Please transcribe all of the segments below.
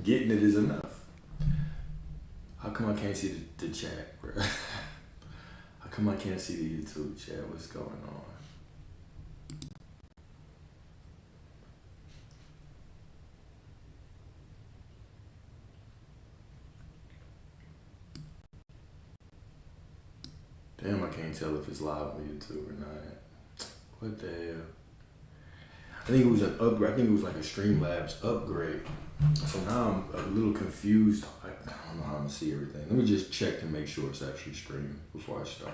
Getting it is enough. How come I can't see the chat, bro? How come I can't see the YouTube chat? What's going on? Damn, I can't tell if it's live on YouTube or not. What the hell? I think it was an upgrade. I think it was like a Streamlabs upgrade. So now I'm a little confused. I don't know how I'm gonna see everything. Let me just check to make sure it's actually streaming before I start.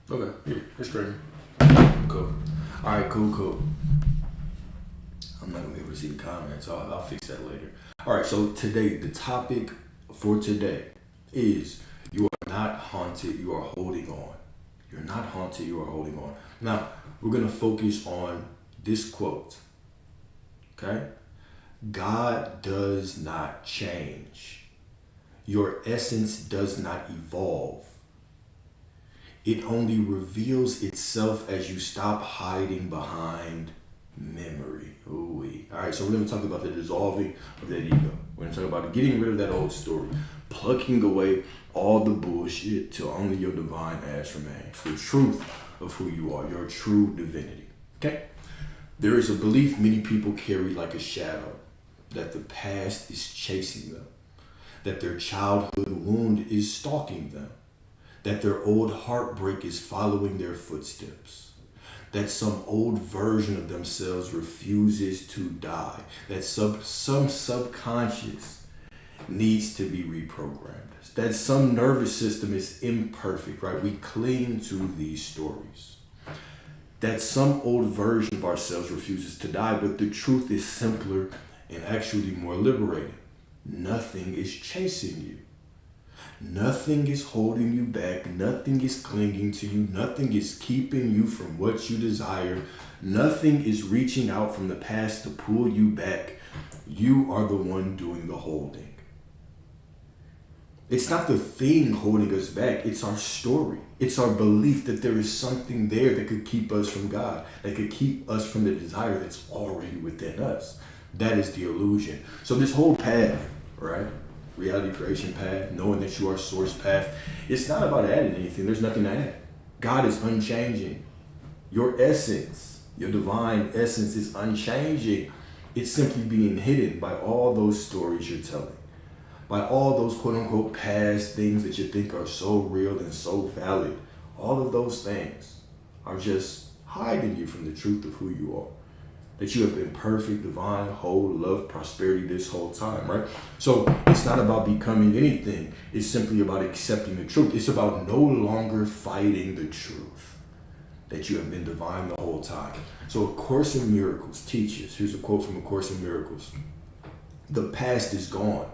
Okay, here, it's streaming. Cool. All right, cool. I'm not gonna be able to see the comments, so I'll fix that later. All right, so today, the topic for today is you are not haunted, you are holding on. You're not haunted, you are holding on. Now, we're gonna focus on this quote, okay? God does not change. Your essence does not evolve. It only reveals itself as you stop hiding behind memory. Ooh-wee. All right, so we're going to talk about the dissolving of that ego. We're going to talk about getting rid of that old story, plucking away all the bullshit till only your divine ass remains. The truth of who you are, your true divinity. Okay? There is a belief many people carry like a shadow that the past is chasing them, that their childhood wound is stalking them, that their old heartbreak is following their footsteps, that some old version of themselves refuses to die, that some subconscious needs to be reprogrammed, that some nervous system is imperfect, right? We cling to these stories. That some old version of ourselves refuses to die, but the truth is simpler and actually more liberating. Nothing is chasing you. Nothing is holding you back. Nothing is clinging to you. Nothing is keeping you from what you desire. Nothing is reaching out from the past to pull you back. You are the one doing the holding. It's not the thing holding us back. It's our story. It's our belief that there is something there that could keep us from God, that could keep us from the desire that's already within us. That is the illusion. So this whole path, right? Reality creation path, knowing that you are source path. It's not about adding anything. There's nothing to add. God is unchanging. Your essence, your divine essence is unchanging. It's simply being hidden by all those stories you're telling, by all those quote unquote past things that you think are so real and so valid. All of those things are just hiding you from the truth of who you are. That you have been perfect, divine, whole, love, prosperity this whole time, right? So it's not about becoming anything. It's simply about accepting the truth. It's about no longer fighting the truth that you have been divine the whole time. So A Course in Miracles teaches, here's a quote from A Course in Miracles. The past is gone.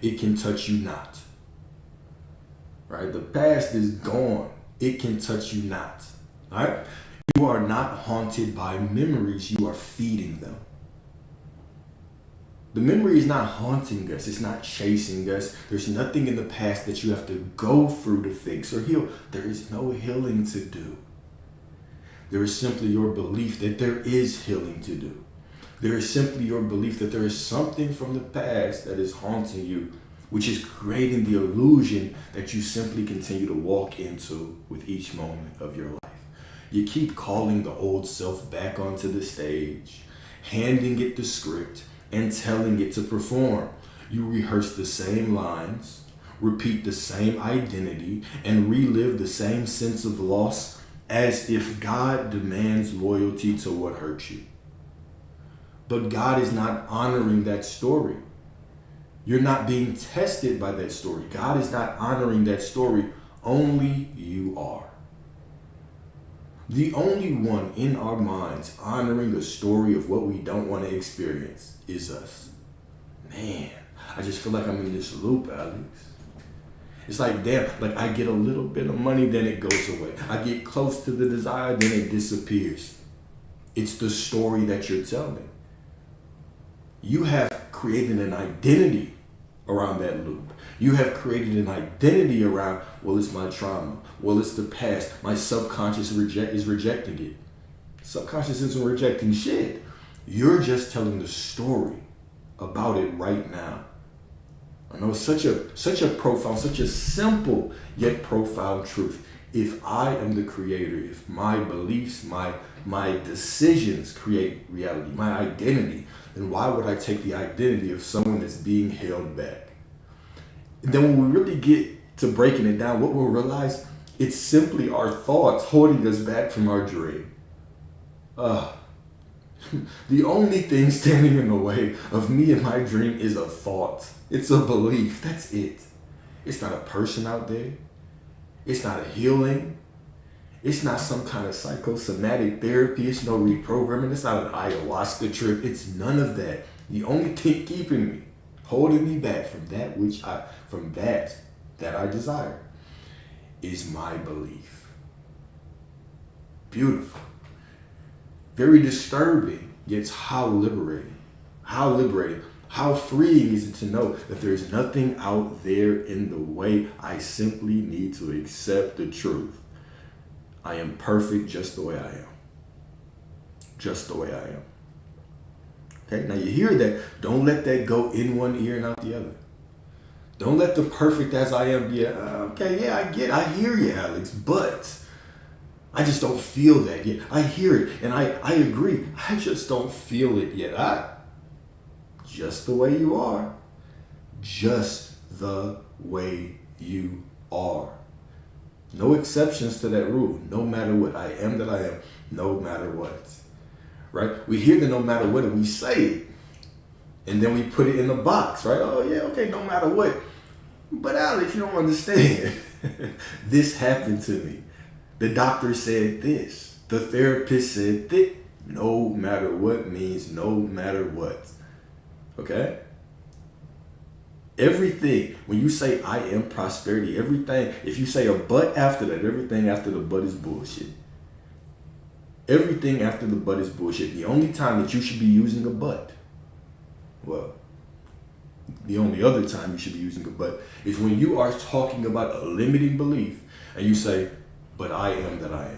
It can touch you not. Right? The past is gone. It can touch you not. All right? You are not haunted by memories, you are feeding them. The memory is not haunting us, it's not chasing us. There's nothing in the past that you have to go through to fix or heal. There is no healing to do. There is simply your belief that there is healing to do. There is simply your belief that there is something from the past that is haunting you, which is creating the illusion that you simply continue to walk into with each moment of your life. You keep calling the old self back onto the stage, handing it the script, and telling it to perform. You rehearse the same lines, repeat the same identity, and relive the same sense of loss as if God demands loyalty to what hurt you. But God is not honoring that story. You're not being tested by that story. God is not honoring that story. Only you are. The only one in our minds honoring a story of what we don't want to experience is us. Man, I just feel like I'm in this loop, Alex. It's like, damn, like I get a little bit of money, then it goes away. I get close to the desire, then it disappears. It's the story that you're telling. You have created an identity around that loop. You have created an identity around, well, it's my trauma. Well, it's the past. My subconscious is rejecting it. Subconscious isn't rejecting shit. You're just telling the story about it right now. I know it's such a profound, such a simple yet profound truth. If I am the creator, if my beliefs, my decisions create reality, my identity, then why would I take the identity of someone that's being held back? And then when we really get to breaking it down, what we'll realize, it's simply our thoughts holding us back from our dream. The only thing standing in the way of me and my dream is a thought. It's a belief. That's it. It's not a person out there. It's not a healing. It's not some kind of psychosomatic therapy. It's no reprogramming. It's not an ayahuasca trip. It's none of that. The only thing keeping me, holding me back from that that I desire, is my belief. Beautiful. Very disturbing, yet how liberating. How liberating. How freeing is it to know that there's nothing out there in the way. I simply need to accept the truth. I am perfect just the way I am. Just the way I am. Okay, now you hear that. Don't let that go in one ear and out the other. Don't let the perfect as I am be, I hear you, Alex, but I just don't feel that yet. I hear it and I agree. I just don't feel it yet. Just the way you are. Just the way you are. No exceptions to that rule. No matter what. I am that I am. No matter what. Right? We hear the no matter what and we say it. And then we put it in the box, right? Oh yeah, okay, no matter what. But Alex, you don't understand. This happened to me. The doctor said this. The therapist said this. No matter what means no matter what. Okay? Everything, when you say I am prosperity, everything, if you say a but after that, everything after the but is bullshit. Everything after the but is bullshit. The only time that you should be using a but, well, the only other time you should be using a but is when you are talking about a limiting belief and you say, but I am that I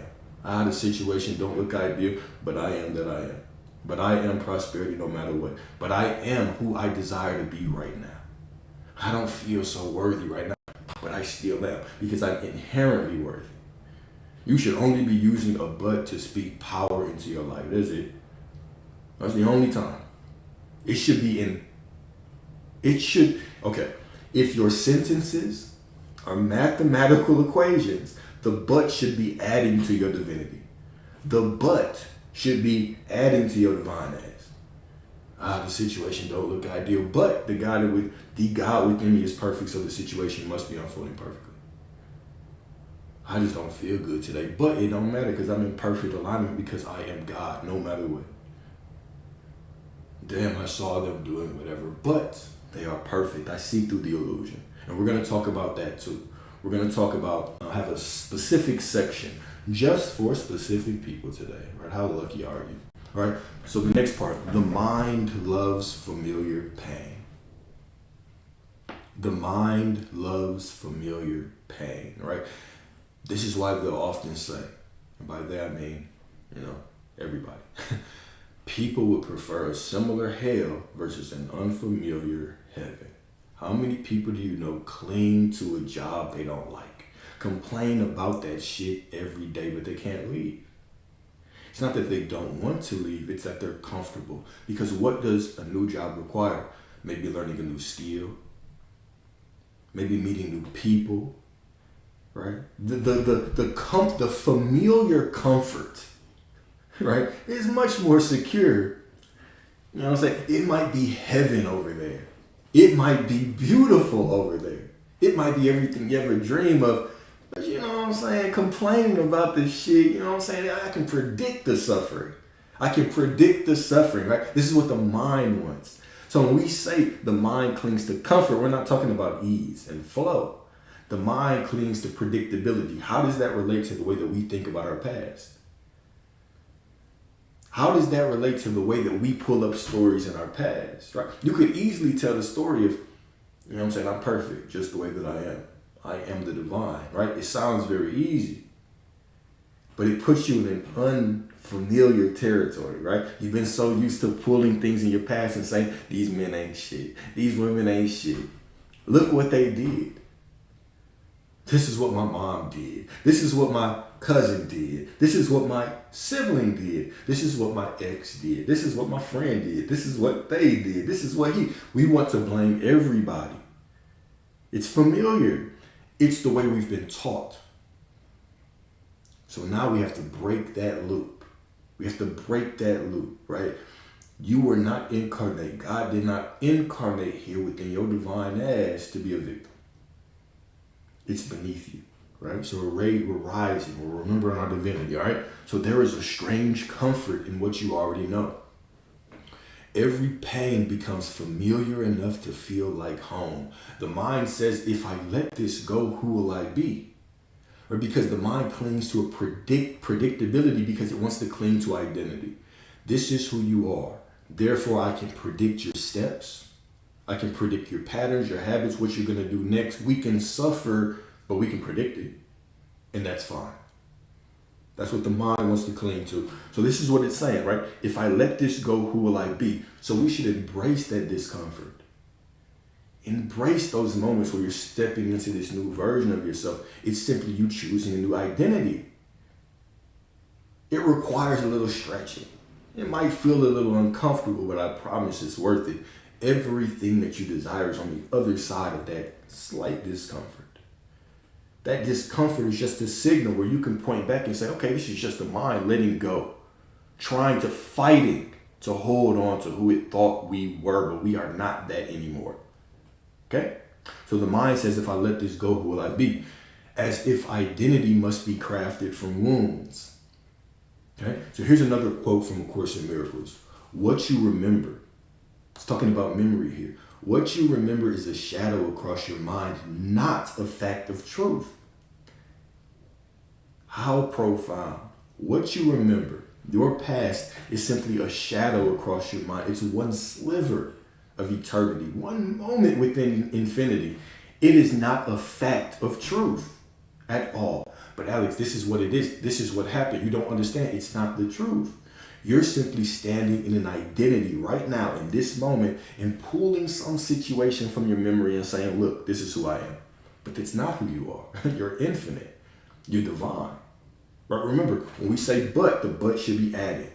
am. The situation don't look ideal, but I am that I am. But I am prosperity no matter what. But I am who I desire to be right now. I don't feel so worthy right now, but I still am because I'm inherently worthy. You should only be using a but to speak power into your life. That's it. That's the only time. It should be if your sentences are mathematical equations, the but should be adding to your divinity. The but should be adding to your divine ass. The situation don't look ideal, but the God within me is perfect, so the situation must be unfolding perfectly. I just don't feel good today, but it don't matter because I'm in perfect alignment because I am God, no matter what. Damn, I saw them doing whatever, but they are perfect. I see through the illusion, and we're going to talk about that too. We're going to talk about, have a specific section just for specific people today, right? How lucky are you? All right. So the next part, the mind loves familiar pain. The mind loves familiar pain, right? This is why they'll often say, and by that I mean, everybody. People would prefer a similar hell versus an unfamiliar heaven. How many people do you know cling to a job they don't like? Complain about that shit every day, but they can't leave. It's not that they don't want to leave, it's that they're comfortable. Because what does a new job require? Maybe learning a new skill, maybe meeting new people, right? The familiar comfort, right, is much more secure. You know what I'm saying? It might be heaven over there. It might be beautiful over there. It might be everything you ever dream of. But you know what I'm saying? Complaining about this shit, you know what I'm saying? I can predict the suffering. I can predict the suffering, right? This is what the mind wants. So when we say the mind clings to comfort, we're not talking about ease and flow. The mind clings to predictability. How does that relate to the way that we think about our past? How does that relate to the way that we pull up stories in our past, right? You could easily tell the story of, you know what I'm saying, I'm perfect just the way that I am. I am the divine, right? It sounds very easy, but it puts you in an unfamiliar territory, right? You've been so used to pulling things in your past and saying, these men ain't shit. These women ain't shit. Look what they did. This is what my mom did. This is what my cousin did. This is what my sibling did. This is what my ex did. This is what my friend did. This is what they did. This is what we want to blame everybody. It's familiar. It's the way we've been taught. So now we have to break that loop. We have to break that loop, right? You were not incarnate. God did not incarnate here within your divine ass to be a victim. It's beneath you, right? So we're rising, we're remembering our divinity, all right? So there is a strange comfort in what you already know. Every pain becomes familiar enough to feel like home. The mind says, if I let this go, who will I be? Or because the mind clings to a predictability because it wants to cling to identity. This is who you are. Therefore, I can predict your steps. I can predict your patterns, your habits, what you're going to do next. We can suffer, but we can predict it. And that's fine. That's what the mind wants to cling to. So this is what it's saying, right? If I let this go, who will I be? So we should embrace that discomfort. Embrace those moments where you're stepping into this new version of yourself. It's simply you choosing a new identity. It requires a little stretching. It might feel a little uncomfortable, but I promise it's worth it. Everything that you desire is on the other side of that slight discomfort. That discomfort is just a signal where you can point back and say, okay, this is just the mind letting go, trying to fighting to hold on to who it thought we were, but we are not that anymore. Okay? So the mind says, if I let this go, who will I be? As if identity must be crafted from wounds. Okay? So here's another quote from A Course in Miracles. What you remember, it's talking about memory here. What you remember is a shadow across your mind, not a fact of truth. How profound. What you remember, your past, is simply a shadow across your mind. It's one sliver of eternity, one moment within infinity. It is not a fact of truth at all. But Alex, this is what it is. This is what happened. You don't understand. It's not the truth. You're simply standing in an identity right now in this moment and pulling some situation from your memory and saying, look, this is who I am. But it's not who you are. You're infinite. You're divine. But remember, when we say but, the but should be added.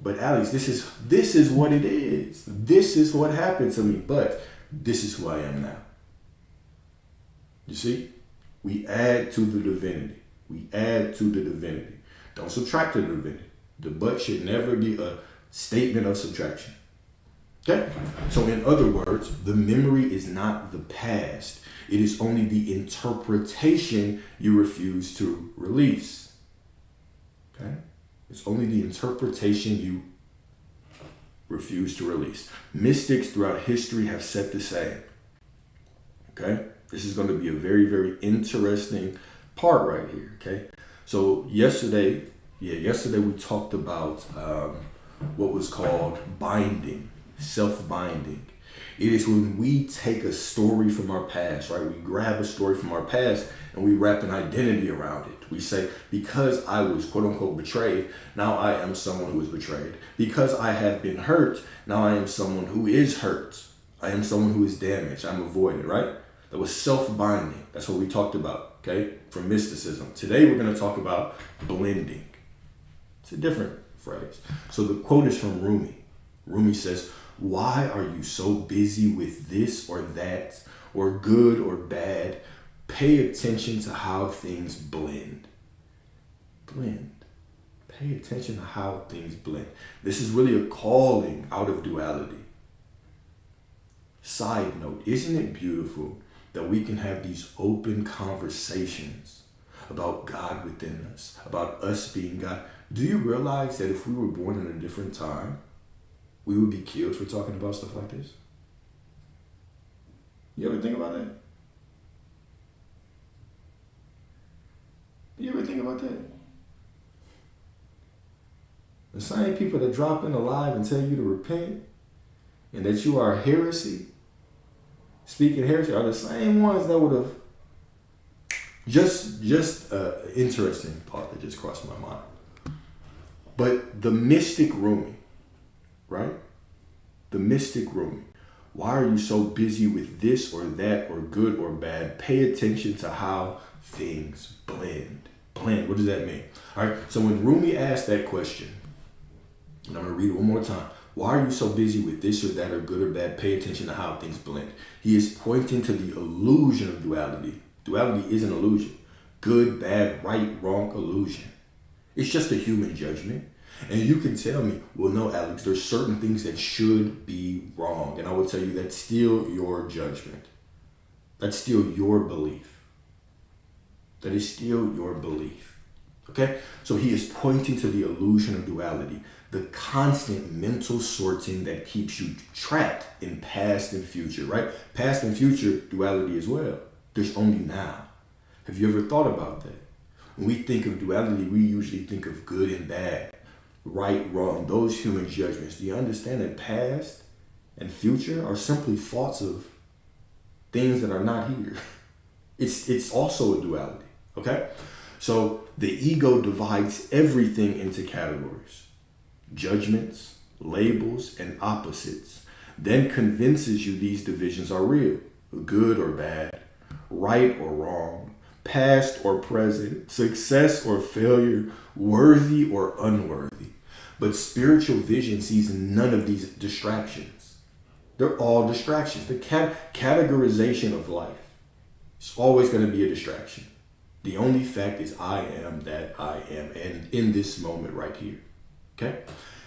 But Alex, this is what it is. This is what happened to me, but this is who I am now. You see? We add to the divinity. We add to the divinity. Don't subtract the divinity. The but should never be a statement of subtraction. Okay? So in other words, the memory is not the past. It is only the interpretation you refuse to release. Okay? It's only the interpretation you refuse to release. Mystics throughout history have said the same. Okay? This is going to be a very, very interesting part right here. Okay? So yesterday we talked about what was called binding, self-binding. It is when we take a story from our past, right? We grab a story from our past and we wrap an identity around it. We say, because I was quote unquote betrayed, now I am someone who is betrayed. Because I have been hurt, now I am someone who is hurt. I am someone who is damaged. I'm avoided, right? That was self-binding. That's what we talked about, okay? From mysticism. Today we're going to talk about blending. It's a different phrase. So the quote is from Rumi. Rumi says, why are you so busy with this or that, or good or bad? Pay attention to how things blend. Blend. Pay attention to how things blend. This is really a calling out of duality. Side note, isn't it beautiful that we can have these open conversations about God within us, about us being God? Do you realize that if we were born in a different time, we would be killed for talking about stuff like this? You ever think about that? You ever think about that? The same people that drop in alive and tell you to repent and that you are heresy, speaking heresy, are the same ones that would have just interesting thought that just crossed my mind. But the mystic Rumi, right? The mystic Rumi. Why are you so busy with this or that or good or bad? Pay attention to how things blend. Blend, what does that mean? All right, so when Rumi asked that question, and I'm going to read it one more time. Why are you so busy with this or that or good or bad? Pay attention to how things blend. He is pointing to the illusion of duality. Duality is an illusion. Good, bad, right, wrong, illusion. It's just a human judgment. And you can tell me, well, no, Alex, there's certain things that should be wrong. And I will tell you that's still your judgment. That's still your belief. That is still your belief. Okay? So he is pointing to the illusion of duality, the constant mental sorting that keeps you trapped in past and future, right? Past and future duality as well. There's only now. Have you ever thought about that? When we think of duality, we usually think of good and bad, right, wrong, those human judgments. Do you understand that past and future are simply thoughts of things that are not here? It's also a duality, okay? So the ego divides everything into categories, judgments, labels, and opposites, then convinces you these divisions are real, good or bad, right or wrong, past or present, success or failure, worthy or unworthy. But spiritual vision sees none of these distractions. They're all distractions. The categorization of life is always going to be a distraction. The only fact is I am that I am, and in this moment right here. Okay?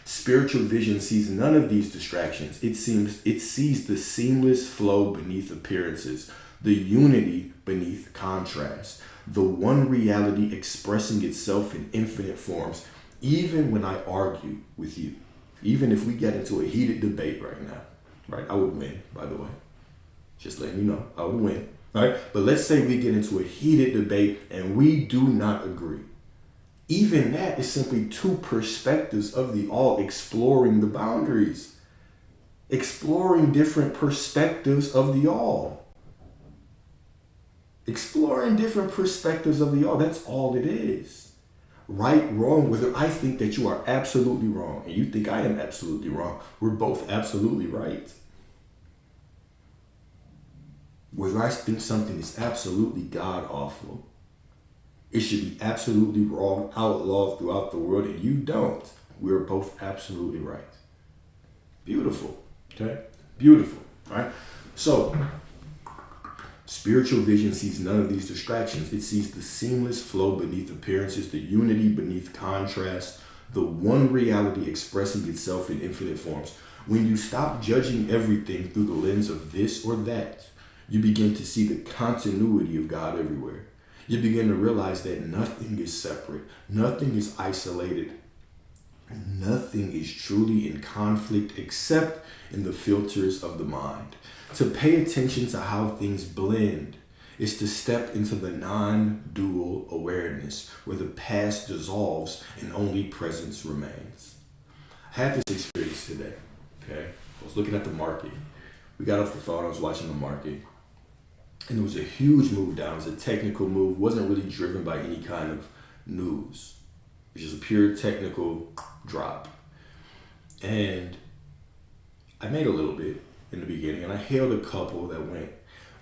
Spiritual vision sees none of these distractions. It sees the seamless flow beneath appearances, the unity beneath contrast, the one reality expressing itself in infinite forms. Even when I argue with you, even if we get into a heated debate right now, right? I would win, by the way. Just letting you know, I would win, right? But let's say we get into a heated debate and we do not agree. Even that is simply two perspectives of the all exploring the boundaries, exploring different perspectives of the all. Exploring different perspectives of the all, that's all it is. Right, wrong, whether I think that you are absolutely wrong and you think I am absolutely wrong, we're both absolutely right. Whether I think something is absolutely god-awful, it should be absolutely wrong, outlawed throughout the world, and you don't, we're both absolutely right. Beautiful, okay? Beautiful, right? So, spiritual vision sees none of these distractions. It sees the seamless flow beneath appearances, the unity beneath contrast, the one reality expressing itself in infinite forms. When you stop judging everything through the lens of this or that, you begin to see the continuity of God everywhere. You begin to realize that nothing is separate, nothing is isolated, nothing is truly in conflict except in the filters of the mind. To pay attention to how things blend is to step into the non-dual awareness where the past dissolves and only presence remains. I had this experience today, okay? I was looking at the market. We got off the phone, I was watching the market, and it was a huge move down. It was a technical move, wasn't really driven by any kind of news. It was just a pure technical drop. And I made a little bit in the beginning, and I hailed a couple that went,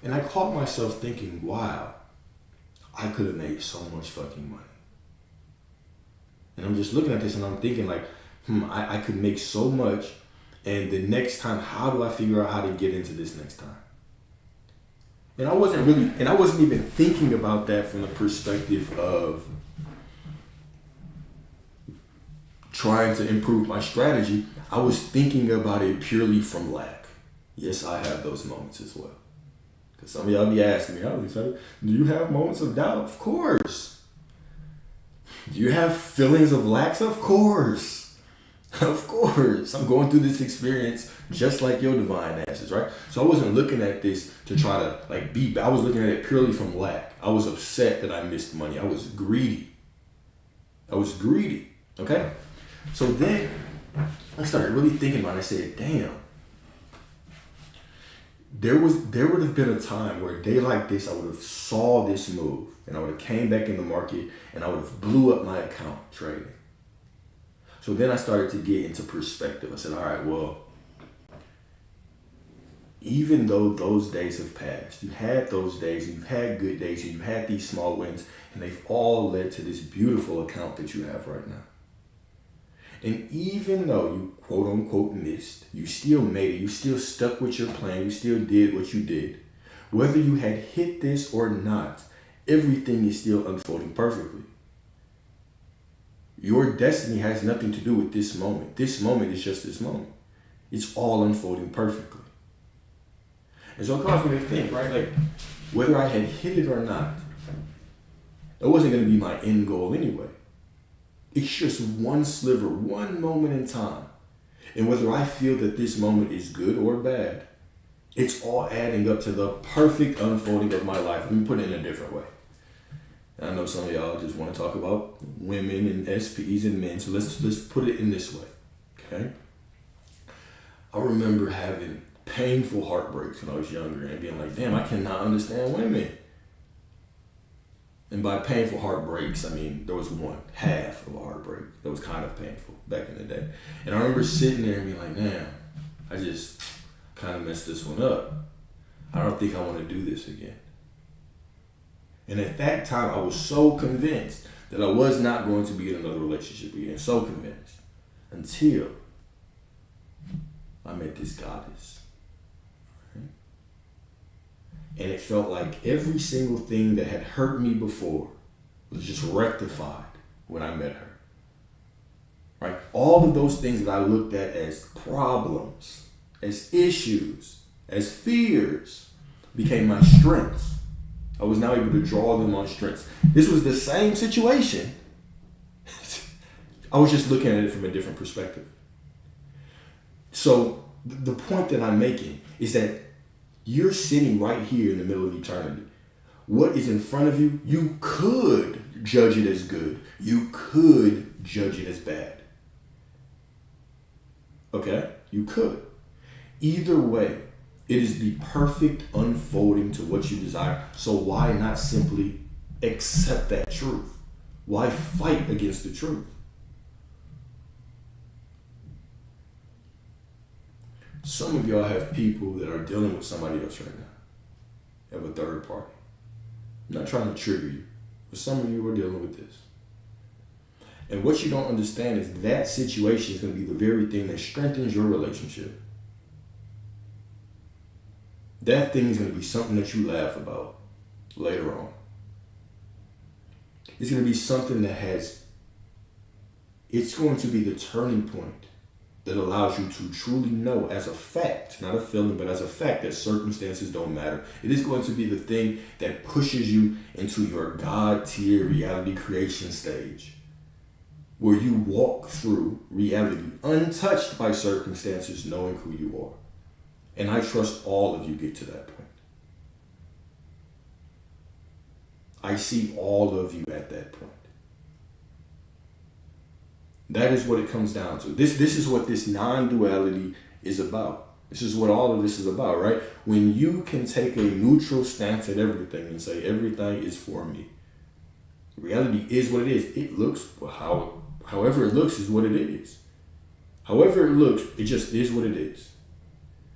and I caught myself thinking, wow, I could have made so much fucking money. And I'm just looking at this and I'm thinking like, I could make so much, and the next time, how do I figure out how to get into this next time? And I wasn't even thinking about that from the perspective of trying to improve my strategy. I was thinking about it purely from lack. Yes, I have those moments as well. Because some of y'all be asking me, Alex, do you have moments of doubt? Of course. Do you have feelings of lacks? Of course. Of course. I'm going through this experience just like your divine asses, right? So I wasn't looking at this to try to I was looking at it purely from lack. I was upset that I missed money. I was greedy. Okay? So then I started really thinking about it. I said, damn, there would have been a time where a day like this, I would have saw this move and I would have came back in the market and I would have blew up my account trading. So then I started to get into perspective. I said, all right, well, even though those days have passed, you had those days and you've had good days and you've had these small wins and they've all led to this beautiful account that you have right now. And even though you quote unquote missed, you still made it, you still stuck with your plan, you still did what you did. Whether you had hit this or not, everything is still unfolding perfectly. Your destiny has nothing to do with this moment. This moment is just this moment. It's all unfolding perfectly. And so it caused me to think, right? Like, whether I had hit it or not, it wasn't going to be my end goal anyway. It's just one sliver, one moment in time. And whether I feel that this moment is good or bad, it's all adding up to the perfect unfolding of my life. Let me put it in a different way. I know some of y'all just want to talk about women and SPs and men, so let's put it in this way, okay? I remember having painful heartbreaks when I was younger and being like, damn, I cannot understand women. And by painful heartbreaks, I mean there was one half of a heartbreak that was kind of painful back in the day. And I remember sitting there and being like, damn, I just kind of messed this one up. I don't think I want to do this again. And at that time, I was so convinced that I was not going to be in another relationship again. So convinced. Until I met this goddess. Right? And it felt like every single thing that had hurt me before was just rectified when I met her. Right? All of those things that I looked at as problems, as issues, as fears, became my strengths. I was now able to draw them on strengths. This was the same situation. I was just looking at it from a different perspective. So the point that I'm making is that you're sitting right here in the middle of eternity. What is in front of you, you could judge it as good. You could judge it as bad. Okay? You could. Either way, it is the perfect unfolding to what you desire. So why not simply accept that truth? Why fight against the truth? Some of y'all have people that are dealing with somebody else right now. Have a third party. I'm not trying to trigger you, but some of you are dealing with this. And what you don't understand is that situation is going to be the very thing that strengthens your relationship. That thing is going to be something that you laugh about later on. It's going to be something that it's going to be the turning point that allows you to truly know as a fact, not a feeling, but as a fact that circumstances don't matter. It is going to be the thing that pushes you into your God tier reality creation stage, where you walk through reality untouched by circumstances, knowing who you are. And I trust all of you get to that point. I see all of you at that point. That is what it comes down to. This is what this non-duality is about. This is what all of this is about, right? When you can take a neutral stance at everything and say everything is for me. Reality is what it is. It looks however it looks is what it is. However it looks, it just is what it is.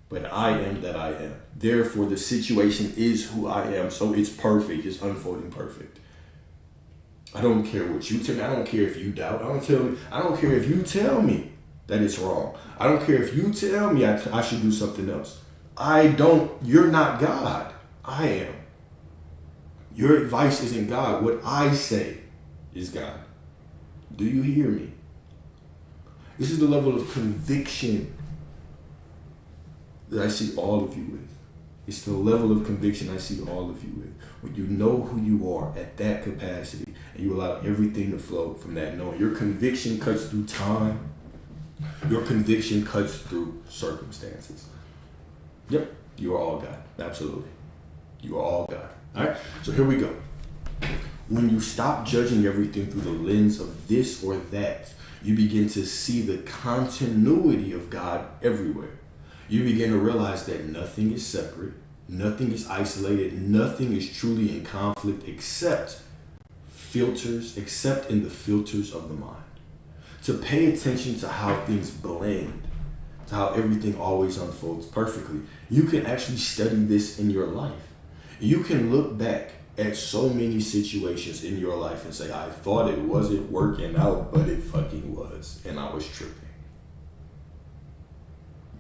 But I am that I am. Therefore, the situation is who I am. So it's perfect. It's unfolding perfect. I don't care what you tell me. I don't care if you doubt. I don't care if you tell me that it's wrong. I don't care if you tell me I should do something else. You're not God. I am. Your advice isn't God. What I say is God. Do you hear me? This is the level of conviction that I see all of you with. It's the level of conviction I see all of you with. When you know who you are at that capacity and you allow everything to flow from that knowing. Your conviction cuts through time. Your conviction cuts through circumstances. Yep, you are all God. Absolutely. You are all God. All right, so here we go. When you stop judging everything through the lens of this or that, you begin to see the continuity of God everywhere. You begin to realize that nothing is separate, nothing is isolated, nothing is truly in conflict except in the filters of the mind. To pay attention to how things blend, to how everything always unfolds perfectly. You can actually study this in your life. You can look back at so many situations in your life and say, I thought it wasn't working out, but it fucking was, and I was tripping.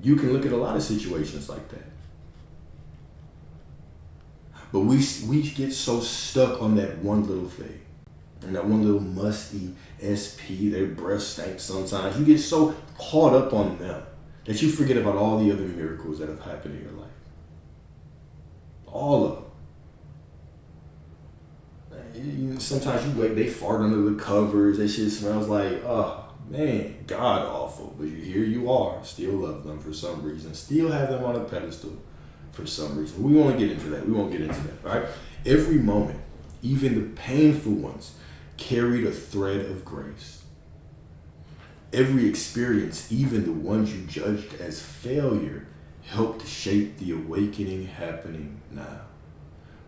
You can look at a lot of situations like that. But we get so stuck on that one little thing. And that one little musty SP, their breath stank sometimes. You get so caught up on them that you forget about all the other miracles that have happened in your life. All of them. Sometimes you wake, they fart under the covers. That shit smells like, oh man, god awful. But here you are, still love them for some reason. Still have them on a pedestal for some reason. We won't get into that. All right? Every moment, even the painful ones, carried a thread of grace. Every experience, even the ones you judged as failure, helped shape the awakening happening now.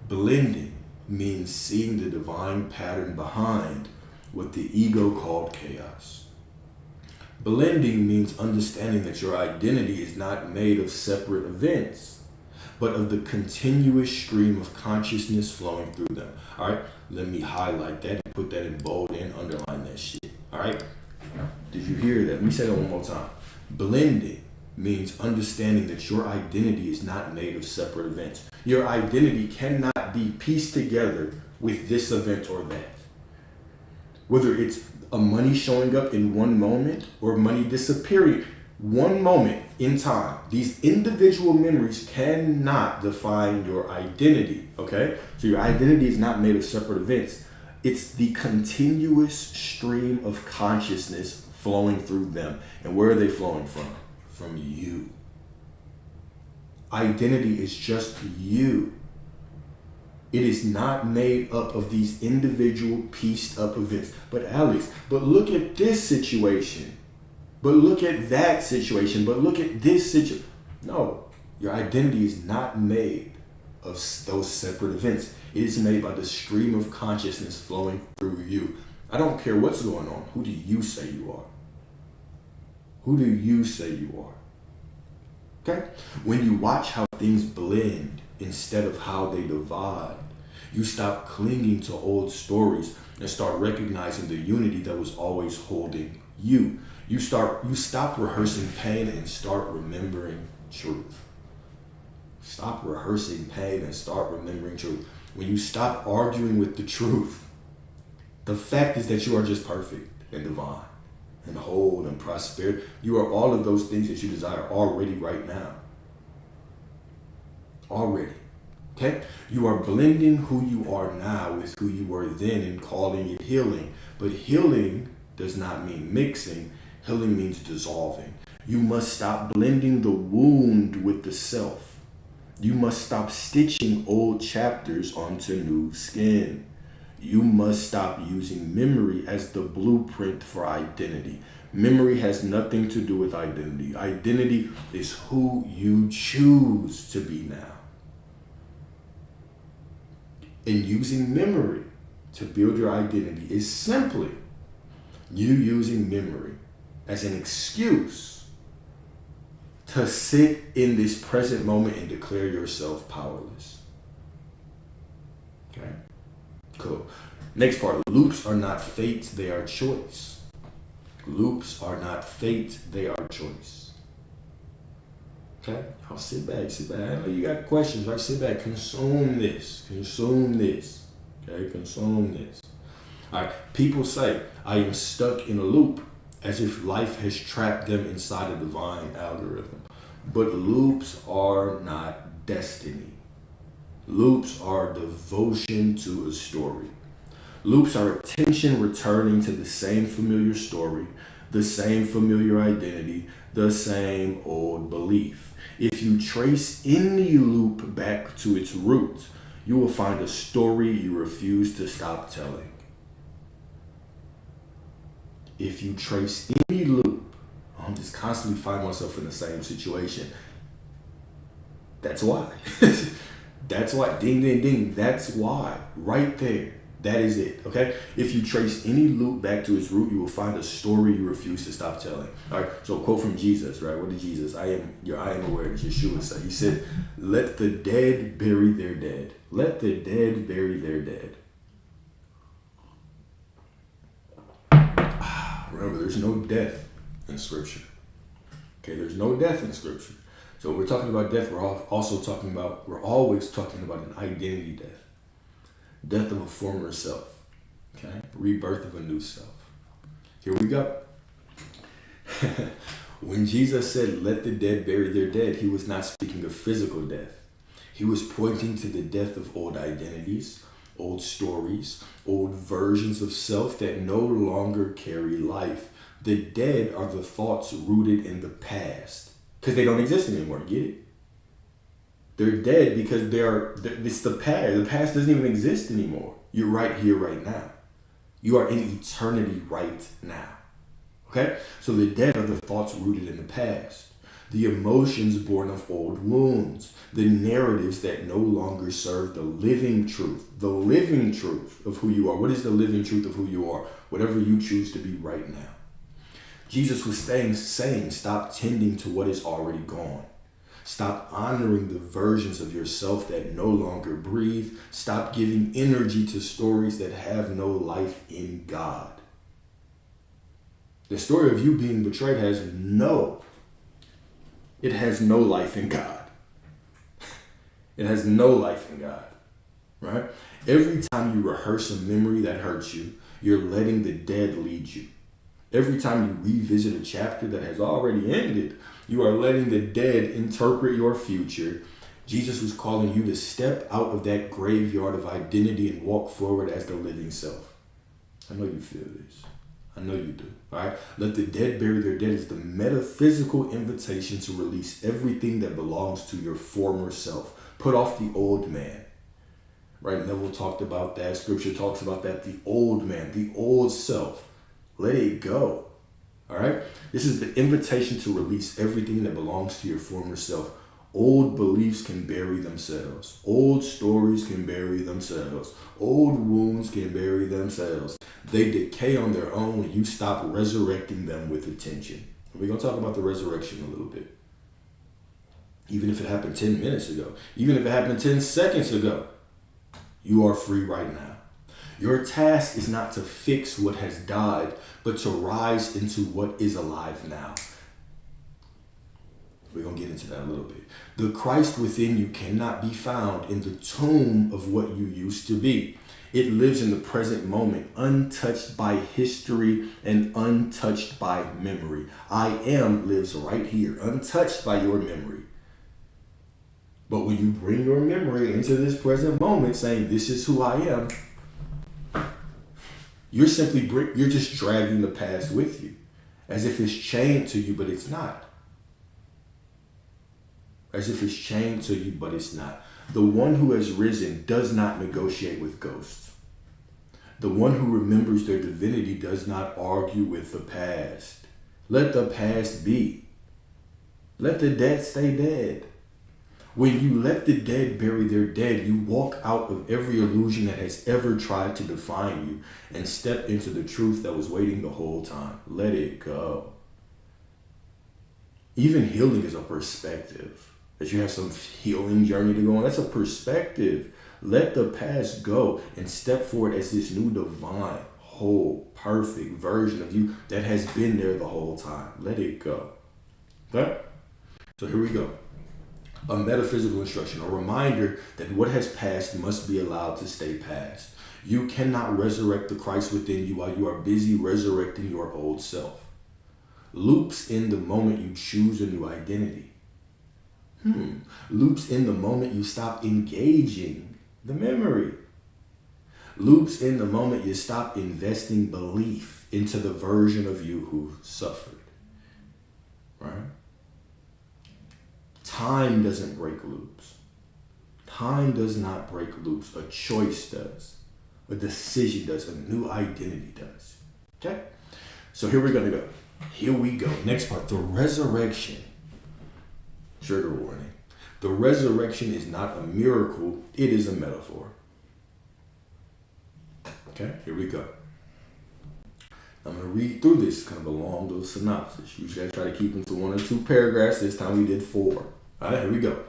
Blending means seeing the divine pattern behind what the ego called chaos. Blending means understanding that your identity is not made of separate events, but of the continuous stream of consciousness flowing through them. All right, let me highlight that and put that in bold and underline that shit. All right, did you hear that? Let me say that one more time. Blending means understanding that your identity is not made of separate events. Your identity cannot be pieced together with this event or that. Whether it's a money showing up in one moment or money disappearing one moment in time. These individual memories cannot define your identity, okay? So your identity is not made of separate events. It's the continuous stream of consciousness flowing through them. And where are they flowing from? From you. Identity is just you. It is not made up of these individual pieced up events. But Alex, look at this situation. But look at that situation. But look at this situation. No, your identity is not made of those separate events. It is made by the stream of consciousness flowing through you. I don't care what's going on. Who do you say you are? Who do you say you are? Okay? When you watch how things blend instead of how they divide, you stop clinging to old stories and start recognizing the unity that was always holding you. You stop rehearsing pain and start remembering truth. Stop rehearsing pain and start remembering truth. When you stop arguing with the truth, the fact is that you are just perfect and divine and whole and prosperous. You are all of those things that you desire already right now. Already. Okay? You are blending who you are now with who you were then and calling it healing. But healing does not mean mixing. Healing means dissolving. You must stop blending the wound with the self. You must stop stitching old chapters onto new skin. You must stop using memory as the blueprint for identity. Memory has nothing to do with identity. Identity is who you choose to be now. And using memory to build your identity is simply you using memory as an excuse to sit in this present moment and declare yourself powerless. Okay? Cool. Next part. Loops are not fate, they are choice. Loops are not fate, they are choice. Okay? I'll sit back. I know you got questions, right? Sit back. Consume this. Okay? Consume this. All right. People say, I am stuck in a loop, as if life has trapped them inside a divine algorithm. But loops are not destiny. Loops are devotion to a story. Loops are attention returning to the same familiar story, the same familiar identity, the same old belief. If you trace any loop back to its roots, you will find a story you refuse to stop telling. If you trace any loop, I'm just constantly find myself in the same situation. That's why. That's why. Ding, ding, ding. That's why. Right there. That is it. Okay? If you trace any loop back to its root, you will find a story you refuse to stop telling. All right. So a quote from Jesus, right? What did Jesus? I am aware that Yeshua said. He said, "Let the dead bury their dead. Let the dead bury their dead." Remember, there's no death in Scripture. Okay, there's no death in Scripture. So when we're talking about death, we're always talking about an identity death. Death of a former self. Okay? Rebirth of a new self. Here we go. When Jesus said, "Let the dead bury their dead," he was not speaking of physical death. He was pointing to the death of old identities, old stories, old versions of self that no longer carry life. The dead are the thoughts rooted in the past because they don't exist anymore. Get it? They're dead because it's the past. The past doesn't even exist anymore. You're right here, right now. You are in eternity right now. Okay? So the dead are the thoughts rooted in the past. The emotions born of old wounds, the narratives that no longer serve the living truth of who you are. What is the living truth of who you are? Whatever you choose to be right now. Jesus was saying, stop tending to what is already gone. Stop honoring the versions of yourself that no longer breathe. Stop giving energy to stories that have no life in God. The story of you being betrayed has no life in God. It has no life in God, right? Every time you rehearse a memory that hurts you, you're letting the dead lead you. Every time you revisit a chapter that has already ended, you are letting the dead interpret your future. Jesus was calling you to step out of that graveyard of identity and walk forward as the living self. I know you feel this. I know you do. All right? Let the dead bury their dead is the metaphysical invitation to release everything that belongs to your former self. Put off the old man. Right? Neville talked about that. Scripture talks about that. The old man, the old self. Let it go. All right? This is the invitation to release everything that belongs to your former self. Old beliefs can bury themselves. Old stories can bury themselves. Old wounds can bury themselves. They decay on their own when you stop resurrecting them with attention. We're going to talk about the resurrection a little bit. Even if it happened 10 minutes ago, even if it happened 10 seconds ago, you are free right now. Your task is not to fix what has died, but to rise into what is alive now. We're going to get into that a little bit. The Christ within you cannot be found in the tomb of what you used to be. It lives in the present moment, untouched by history and untouched by memory. I am lives right here, untouched by your memory. But when you bring your memory into this present moment, saying, "This is who I am," you're just dragging the past with you, as if it's chained to you, but it's not. As if it's chained to you, but it's not. The one who has risen does not negotiate with ghosts. The one who remembers their divinity does not argue with the past. Let the past be. Let the dead stay dead. When you let the dead bury their dead, you walk out of every illusion that has ever tried to define you and step into the truth that was waiting the whole time. Let it go. Even healing is a perspective. That you have some healing journey to go on, that's a perspective. Let the past go and step forward as this new divine, whole, perfect version of you that has been there the whole time. Let it go. Okay? So here we go. A metaphysical instruction, a reminder that what has passed must be allowed to stay past. You cannot resurrect the Christ within you while you are busy resurrecting your old self. Loops in the moment you choose a new identity. Loops in the moment you stop engaging the memory. Loops in the moment you stop investing belief into the version of you who suffered. Right? Time doesn't break loops. Time does not break loops. A choice does. A decision does. A new identity does. Okay? So here we're going to go. Here we go. Next part, the resurrection. Trigger warning. The resurrection is not a miracle. It is a metaphor. Okay, here we go. I'm going to read through this, kind of a long little synopsis. Usually I try to keep them to 1 or 2 paragraphs. This time we did 4. All right, here we go.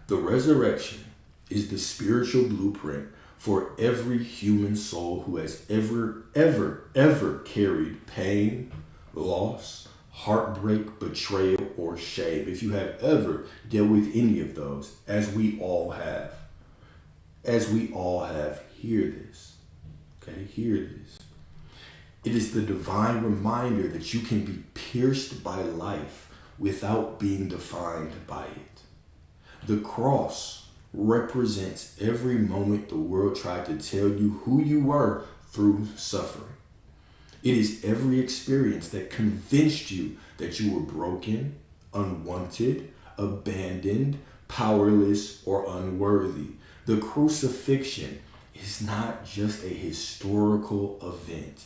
The resurrection is the spiritual blueprint for every human soul who has ever carried pain, loss, heartbreak, betrayal, or shame. If you have ever dealt with any of those, as we all have, hear this. Okay, hear this. It is the divine reminder that you can be pierced by life without being defined by it. The cross represents every moment the world tried to tell you who you were through suffering. It is every experience that convinced you that you were broken, unwanted, abandoned, powerless, or unworthy. The crucifixion is not just a historical event.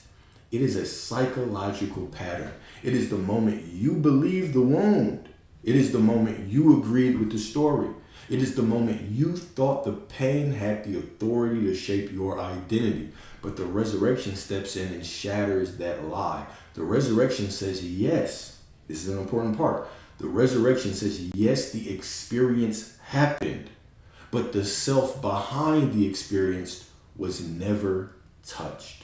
It is a psychological pattern. It is the moment you believed the wound. It is the moment you agreed with the story. It is the moment you thought the pain had the authority to shape your identity. But the resurrection steps in and shatters that lie. The resurrection says, yes, this is an important part. The resurrection says, yes, the experience happened, but the self behind the experience was never touched.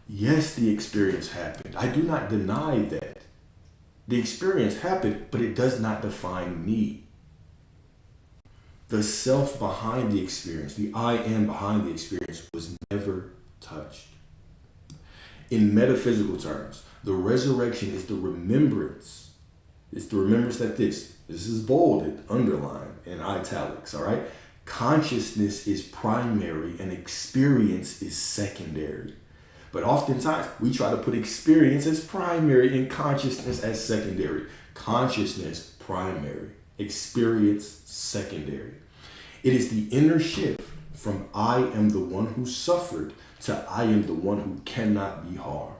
Yes, the experience happened. I do not deny that. The experience happened, but it does not define me. The self behind the experience, the I am behind the experience, was never touched. In metaphysical terms, the resurrection is the remembrance. It's the remembrance that this is bolded, underlined, in italics, all right? Consciousness is primary and experience is secondary. But oftentimes, we try to put experience as primary and consciousness as secondary. Consciousness, primary. Experience, secondary. It is the inner shift from I am the one who suffered to I am the one who cannot be harmed.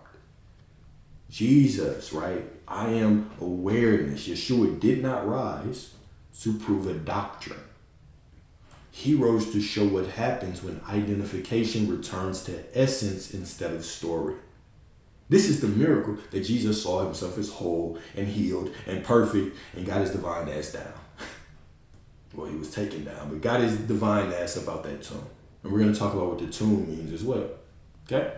Jesus, right? I am awareness. Yeshua did not rise to prove a doctrine. He rose to show what happens when identification returns to essence instead of story. This is the miracle that Jesus saw himself as whole and healed and perfect and got his divine ass down. Well, he was taken down, but got his divine ass about that tomb. And we're going to talk about what the tomb means as well. Okay?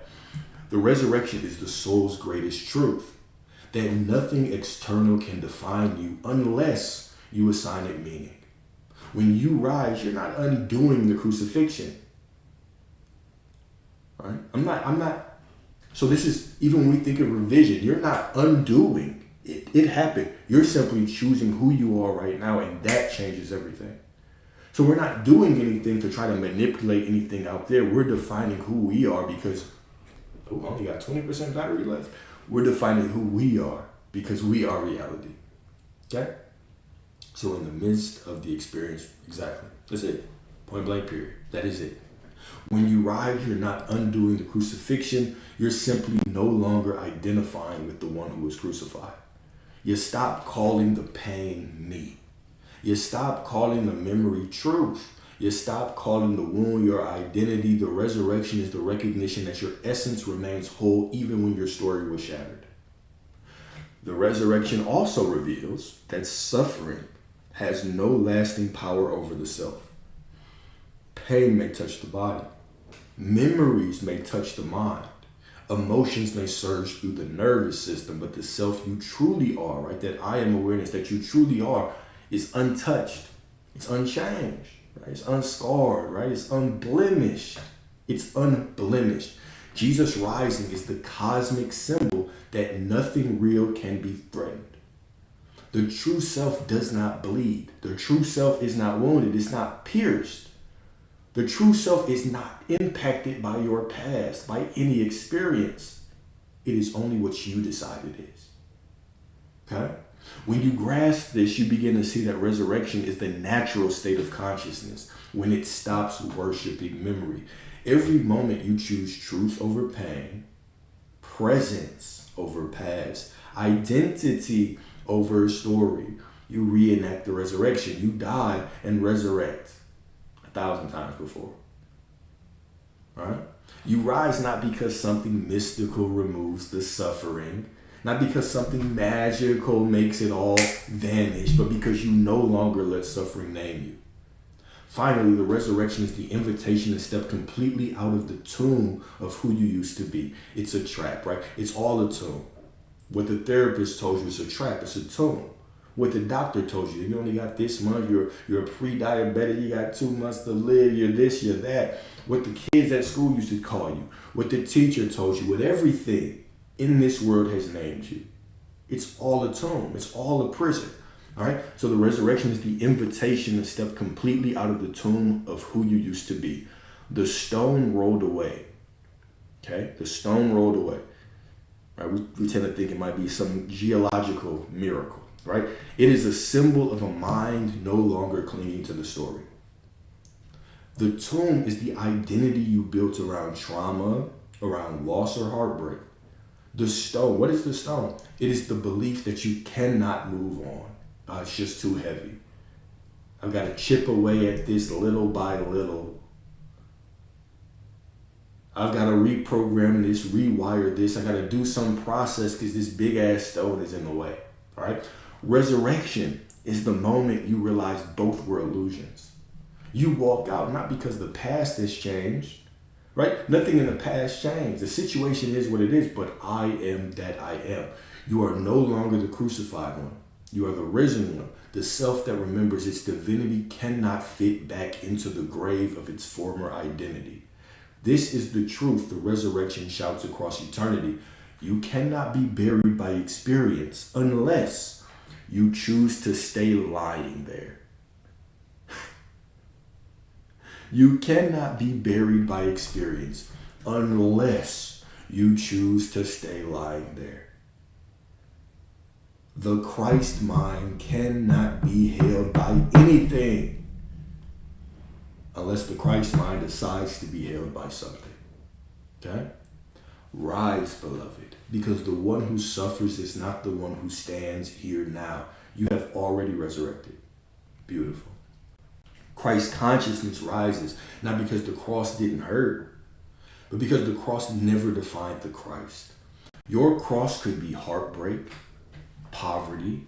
The resurrection is the soul's greatest truth. That nothing external can define you unless you assign it meaning. When you rise, you're not undoing the crucifixion. All right? I'm not. So this is, even when we think of revision, you're not undoing it. It happened. You're simply choosing who you are right now, and that changes everything. So we're not doing anything to try to manipulate anything out there. We're defining who we are because we only got 20% battery left. We're defining who we are because we are reality. Okay? So in the midst of the experience, exactly. That's it. Point blank period. That is it. When you rise, you're not undoing the crucifixion. You're simply no longer identifying with the one who was crucified. You stop calling the pain me. You stop calling the memory truth. You stop calling the wound your identity. The resurrection is the recognition that your essence remains whole even when your story was shattered. The resurrection also reveals that suffering has no lasting power over the self. Pain may touch the body. Memories may touch the mind. Emotions may surge through the nervous system, but the self you truly are, right? That I am awareness that you truly are is untouched. It's unchanged, right? It's unscarred, right? It's unblemished. It's unblemished. Jesus rising is the cosmic symbol that nothing real can be threatened. The true self does not bleed. The true self is not wounded. It's not pierced. The true self is not impacted by your past, by any experience. It is only what you decide it is. Okay? When you grasp this, you begin to see that resurrection is the natural state of consciousness when it stops worshiping memory. Every moment you choose truth over pain, presence over past, identity over story, you reenact the resurrection. You die and resurrect 1,000 times before. Right? You rise not because something mystical removes the suffering, not because something magical makes it all vanish, but because you no longer let suffering name you. Finally, the resurrection is the invitation to step completely out of the tomb of who you used to be. It's a trap, right? It's all a tomb. What the therapist told you is a trap. It's a tomb. What the doctor told you, you only got this month, you're a pre-diabetic, you got 2 months to live, you're this, you're that. What the kids at school used to call you, what the teacher told you, what everything in this world has named you. It's all a tomb. It's all a prison. All right? So the resurrection is the invitation to step completely out of the tomb of who you used to be. The stone rolled away. Okay? The stone rolled away. Right? We tend to think it might be some geological miracle. Right? It is a symbol of a mind no longer clinging to the story. The tomb is the identity you built around trauma, around loss or heartbreak. The stone, what is the stone? It is the belief that you cannot move on. It's just too heavy. I've got to chip away at this little by little. I've got to reprogram this, rewire this. I got to do some process because this big ass stone is in the way. All right? Resurrection is the moment you realize both were illusions. You walk out not because the past has changed, right? Nothing in the past changed. The situation is what it is, but I am that I am. You are no longer the crucified one. You are the risen one. The self that remembers its divinity cannot fit back into the grave of its former identity. This is the truth the resurrection shouts across eternity. You cannot be buried by experience unless you choose to stay lying there. You cannot be buried by experience unless you choose to stay lying there. The Christ mind cannot be held by anything unless the Christ mind decides to be held by something. Okay? Rise, beloved, because the one who suffers is not the one who stands here now. You have already resurrected. Beautiful. Christ consciousness rises, not because the cross didn't hurt, but because the cross never defined the Christ. Your cross could be heartbreak, poverty,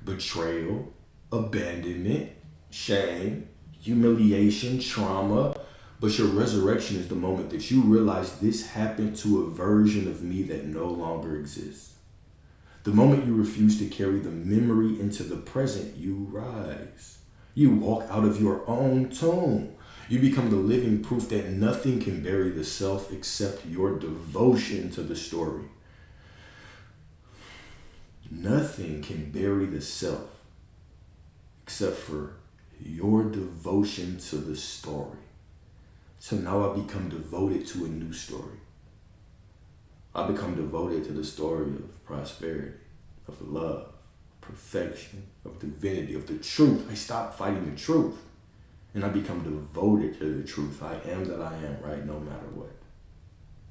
betrayal, abandonment, shame, humiliation, trauma, but your resurrection is the moment that you realize this happened to a version of me that no longer exists. The moment you refuse to carry the memory into the present, you rise. You walk out of your own tomb. You become the living proof that nothing can bury the self except your devotion to the story. Nothing can bury the self except for your devotion to the story. So now I become devoted to a new story. I become devoted to the story of prosperity, of love, perfection, of divinity, of the truth. I stop fighting the truth and I become devoted to the truth. I am that I am, right? No matter what.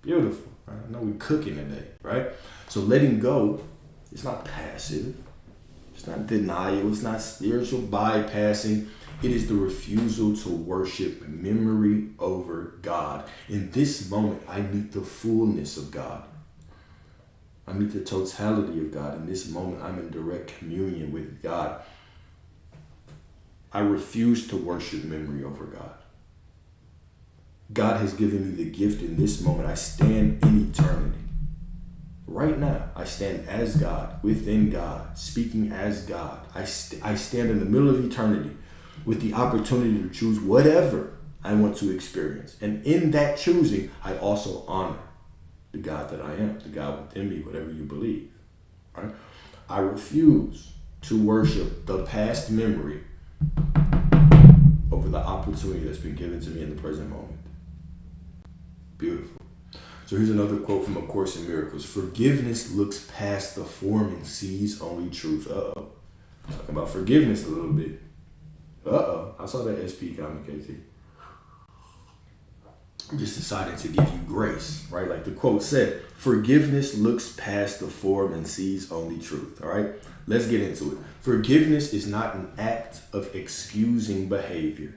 Beautiful, right? I know we're cooking today, right? So letting go, it's not passive. It's not denial. It's not spiritual bypassing. It is the refusal to worship memory over God. In this moment, I meet the fullness of God. I meet the totality of God. In this moment, I'm in direct communion with God. I refuse to worship memory over God. God has given me the gift in this moment. I stand in eternity. Right now, I stand as God, within God, speaking as God. I stand in the middle of eternity with the opportunity to choose whatever I want to experience. And in that choosing, I also honor the God that I am, the God within me, whatever you believe. Right? I refuse to worship the past memory over the opportunity that's been given to me in the present moment. Beautiful. So here's another quote from A Course in Miracles. Forgiveness looks past the form and sees only truth. Uh-oh. Talking about forgiveness a little bit. Uh-oh. I saw that SP comment, KT. I'm just deciding to give you grace, right? Like the quote said, forgiveness looks past the form and sees only truth, all right? Let's get into it. Forgiveness is not an act of excusing behavior.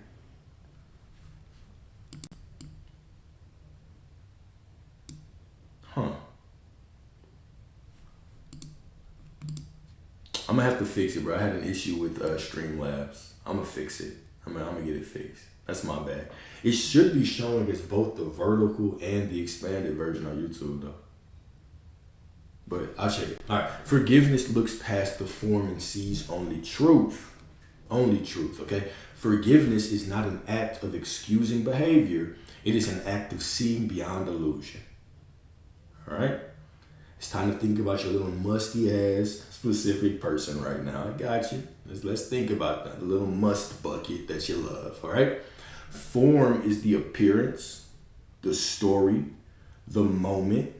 I'm gonna have to fix it, bro. I had an issue with Streamlabs. I'm gonna fix it. I'm gonna get it fixed. That's my bad. It should be showing as both the vertical and the expanded version on YouTube, though. But I'll check it. All right. Forgiveness looks past the form and sees only truth. Only truth, okay? Forgiveness is not an act of excusing behavior. It is an act of seeing beyond illusion. All right? It's time to think about your little musty ass specific person right now. I got you. Let's think about that little must bucket that you love. All right? Form is the appearance, the story, the moment,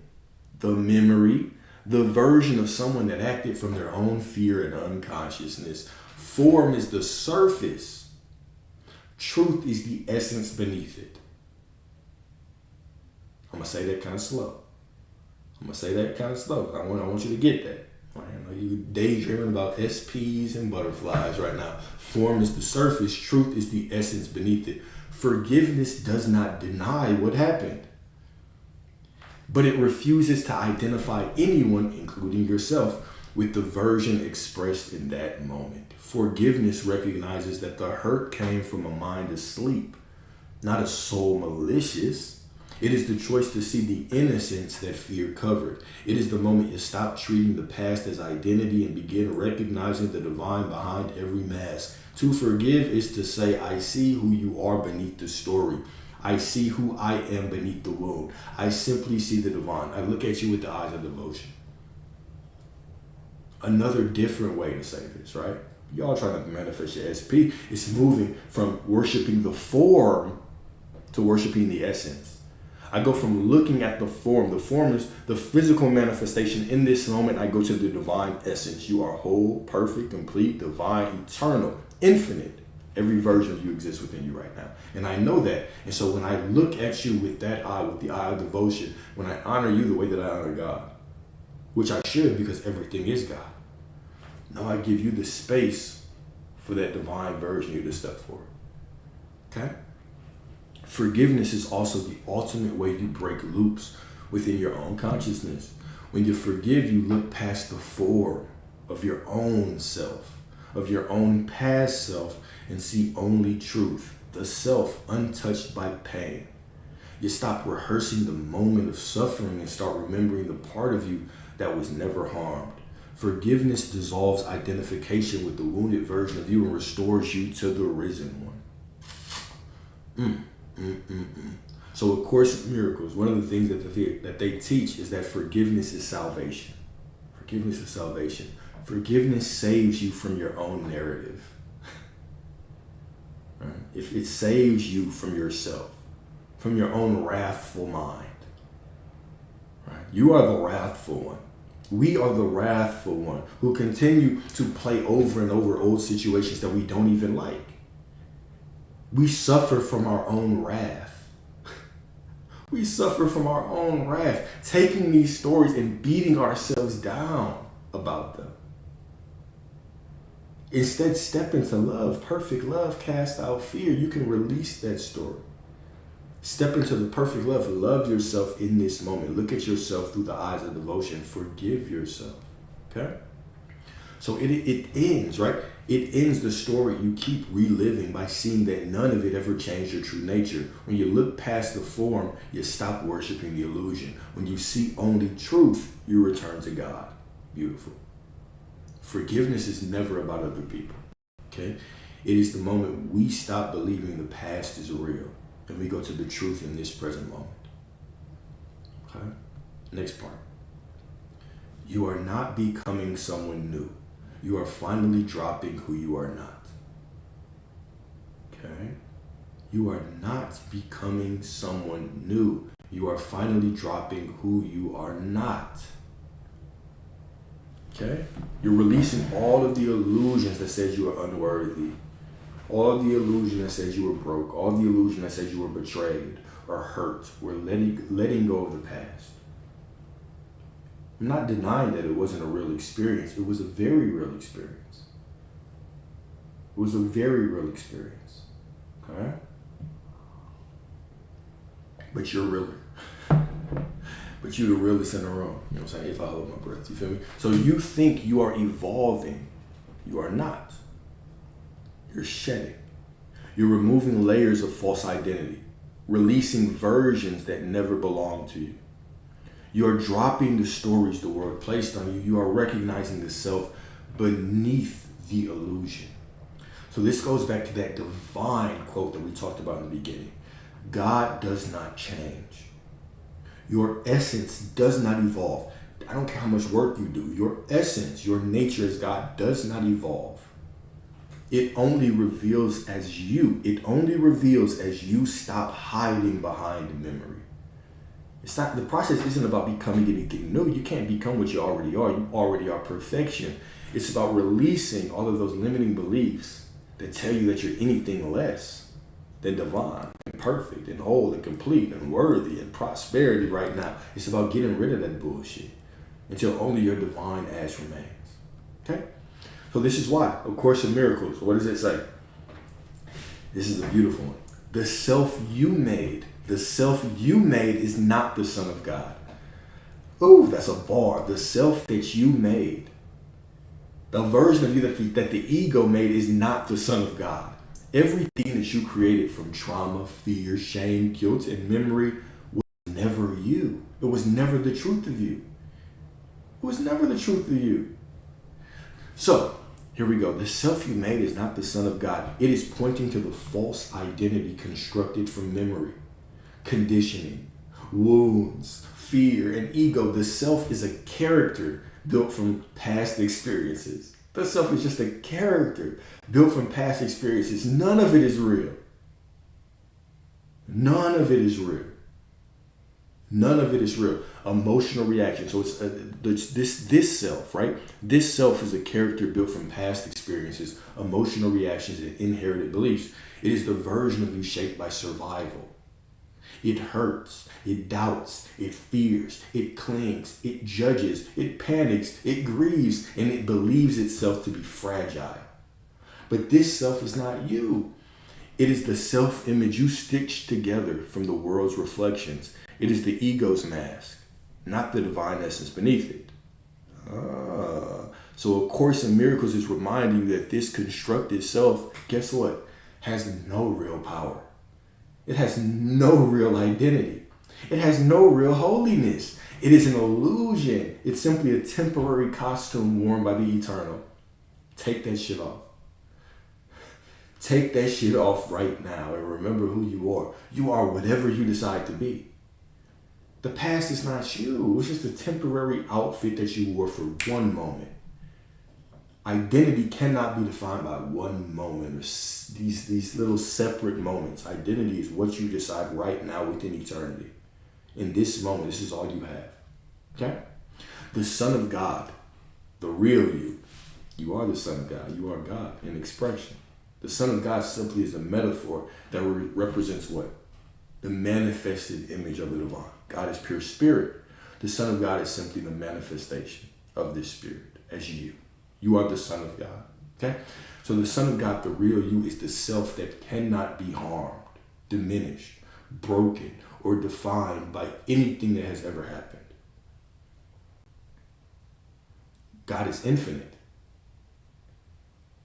the memory, the version of someone that acted from their own fear and unconsciousness. Form is the surface. Truth is the essence beneath it. I'm going to say that kind of slow. I want you to get that. I know you're daydreaming about SPs and butterflies right now. Form is the surface. Truth is the essence beneath it. Forgiveness does not deny what happened, but it refuses to identify anyone, including yourself, with the version expressed in that moment. Forgiveness recognizes that the hurt came from a mind asleep, not a soul malicious. It is the choice to see the innocence that fear covered. It is the moment you stop treating the past as identity and begin recognizing the divine behind every mask. To forgive is to say, I see who you are beneath the story. I see who I am beneath the wound. I simply see the divine. I look at you with the eyes of devotion. Another different way to say this, right? Y'all trying to manifest your SP. It's moving from worshiping the form to worshiping the essence. I go from looking at the form. The form is the physical manifestation. In this moment, I go to the divine essence. You are whole, perfect, complete, divine, eternal, infinite. Every version of you exists within you right now. And I know that. And so when I look at you with that eye, with the eye of devotion, when I honor you the way that I honor God, which I should because everything is God, now I give you the space for that divine version you to step forward. Okay? Forgiveness is also the ultimate way you break loops within your own consciousness. When you forgive, you look past the form of your own self, of your own past self, and see only truth, the self untouched by pain. You stop rehearsing the moment of suffering and start remembering the part of you that was never harmed. Forgiveness dissolves identification with the wounded version of you and restores you to the risen one. So A Course in Miracles, one of the things that they teach is that forgiveness is salvation. Forgiveness is salvation. Forgiveness saves you from your own narrative. Right? If it saves you from yourself, from your own wrathful mind. Right? You are the wrathful one. We are the wrathful one who continue to play over and over old situations that we don't even like. We suffer from our own wrath. We suffer from our own wrath, taking these stories and beating ourselves down about them. Instead, step into love. Perfect love casts out fear. You can release that story. Step into the perfect love. Love yourself in this moment. Look at yourself through the eyes of devotion. Forgive yourself. Okay? So it ends, right? It ends the story you keep reliving by seeing that none of it ever changed your true nature. When you look past the form, you stop worshiping the illusion. When you see only truth, you return to God. Beautiful. Forgiveness is never about other people. Okay? It is the moment we stop believing the past is real and we go to the truth in this present moment. Okay? Next part. You are not becoming someone new. You are finally dropping who you are not. Okay? You are not becoming someone new. You are finally dropping who you are not. Okay? You're releasing all of the illusions that says you are unworthy. All the illusion that says you were broke. All the illusion that says you were betrayed. or hurt. We're letting go of the past. I'm not denying that it wasn't a real experience. It was a very real experience. It was a very real experience. Okay? But you're realer. But you're the realest in the room. You know what I'm saying? If I hold my breath. You feel me? So you think you are evolving. You are not. You're shedding. You're removing layers of false identity. Releasing versions that never belonged to you. You're dropping the stories the world placed on you. You are recognizing the self beneath the illusion. So this goes back to that divine quote that we talked about in the beginning. God does not change. Your essence does not evolve. I don't care how much work you do. Your essence, your nature as God does not evolve. It only reveals as you. It only reveals as you stop hiding behind memory. It's not, the process isn't about becoming anything new. You can't become what you already are. You already are perfection. It's about releasing all of those limiting beliefs that tell you that you're anything less than divine and perfect and whole and complete and worthy and prosperity right now. It's about getting rid of that bullshit until only your divine ass remains. Okay? So this is why, of Course in Miracles, what does it say? This is a beautiful one. The self you made is not the Son of God. Ooh, that's a bar. The self that you made, the version of you that the ego made is not the Son of God. Everything that you created from trauma, fear, shame, guilt, and memory was never you. It was never the truth of you. It was never the truth of you. So, here we go. The self you made is not the Son of God. It is pointing to the false identity constructed from memory, conditioning, wounds, fear, and ego. The self is a character built from past experiences. The self is just a character built from past experiences. None of it is real. None of it is real. None of it is real. Emotional reaction. So it's this self, right? This self is a character built from past experiences, emotional reactions, and inherited beliefs. It is the version of you shaped by survival. It hurts, it doubts, it fears, it clings, it judges, it panics, it grieves, and it believes itself to be fragile. But this self is not you. It is the self-image you stitched together from the world's reflections. It is the ego's mask, not the divine essence beneath it. So A Course in Miracles is reminding you that this constructed self, guess what, has no real power. It has no real identity. It has no real holiness. It is an illusion. It's simply a temporary costume worn by the eternal. Take that shit off. Take that shit off right now and remember who you are. You are whatever you decide to be. The past is not you. It's just a temporary outfit that you wore for one moment. Identity cannot be defined by one moment or these little separate moments. Identity is what you decide right now within eternity. In this moment, this is all you have. Okay? The Son of God, the real you. You are the Son of God. You are God in expression. The Son of God simply is a metaphor that represents what? The manifested image of the divine. God is pure spirit. The Son of God is simply the manifestation of this spirit as you. You are the Son of God. Okay? So the Son of God, the real you, is the self that cannot be harmed, diminished, broken, or defined by anything that has ever happened. God is infinite.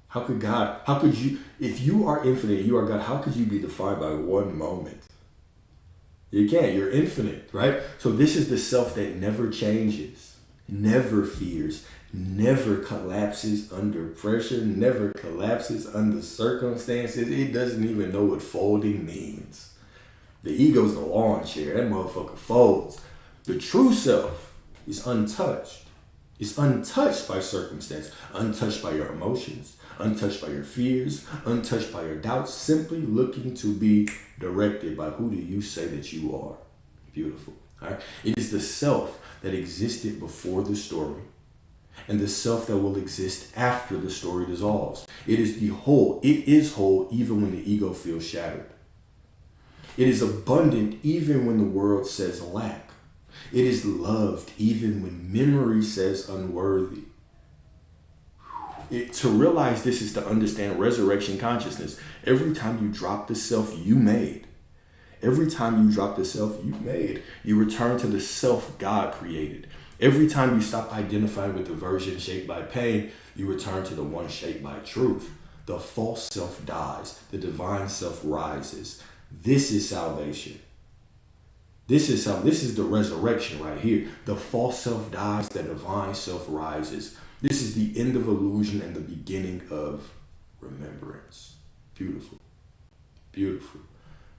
How could you, if you are infinite, you are God, how could you be defined by one moment? You can't, you're infinite, right? So this is the self that never changes, never fears, never collapses under pressure, never collapses under circumstances. It doesn't even know what folding means. The ego's the lawn chair. That motherfucker folds. The true self is untouched. It's untouched by circumstance, untouched by your emotions, untouched by your fears, untouched by your doubts, simply looking to be directed by who do you say that you are. Beautiful. All right? It is the self that existed before the story and the self that will exist after the story dissolves. It is the whole. It is whole even when the ego feels shattered. It is abundant even when the world says lack. It is loved even when memory says unworthy. To realize this is to understand resurrection consciousness. Every time you drop the self you made, you return to the self God created. Every time you stop identifying with the version shaped by pain, you return to the one shaped by truth. The false self dies. The divine self rises. This is salvation. This is the resurrection right here. The false self dies. The divine self rises. This is the end of illusion and the beginning of remembrance. Beautiful. Beautiful.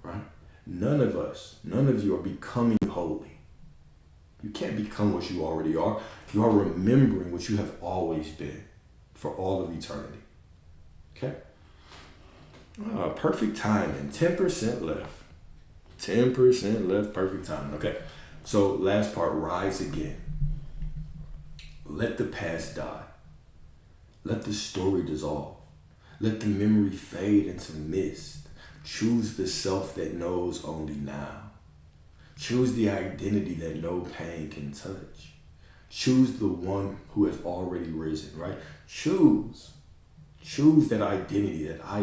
Right? None of you are becoming holy. You can't become what you already are. You are remembering what you have always been for all of eternity. Okay? Perfect timing. 10% left. 10% left. Perfect timing. Okay. So last part, rise again. Let the past die. Let the story dissolve. Let the memory fade into mist. Choose the self that knows only now. Choose the identity that no pain can touch. Choose the one who has already risen, right? Choose that identity that I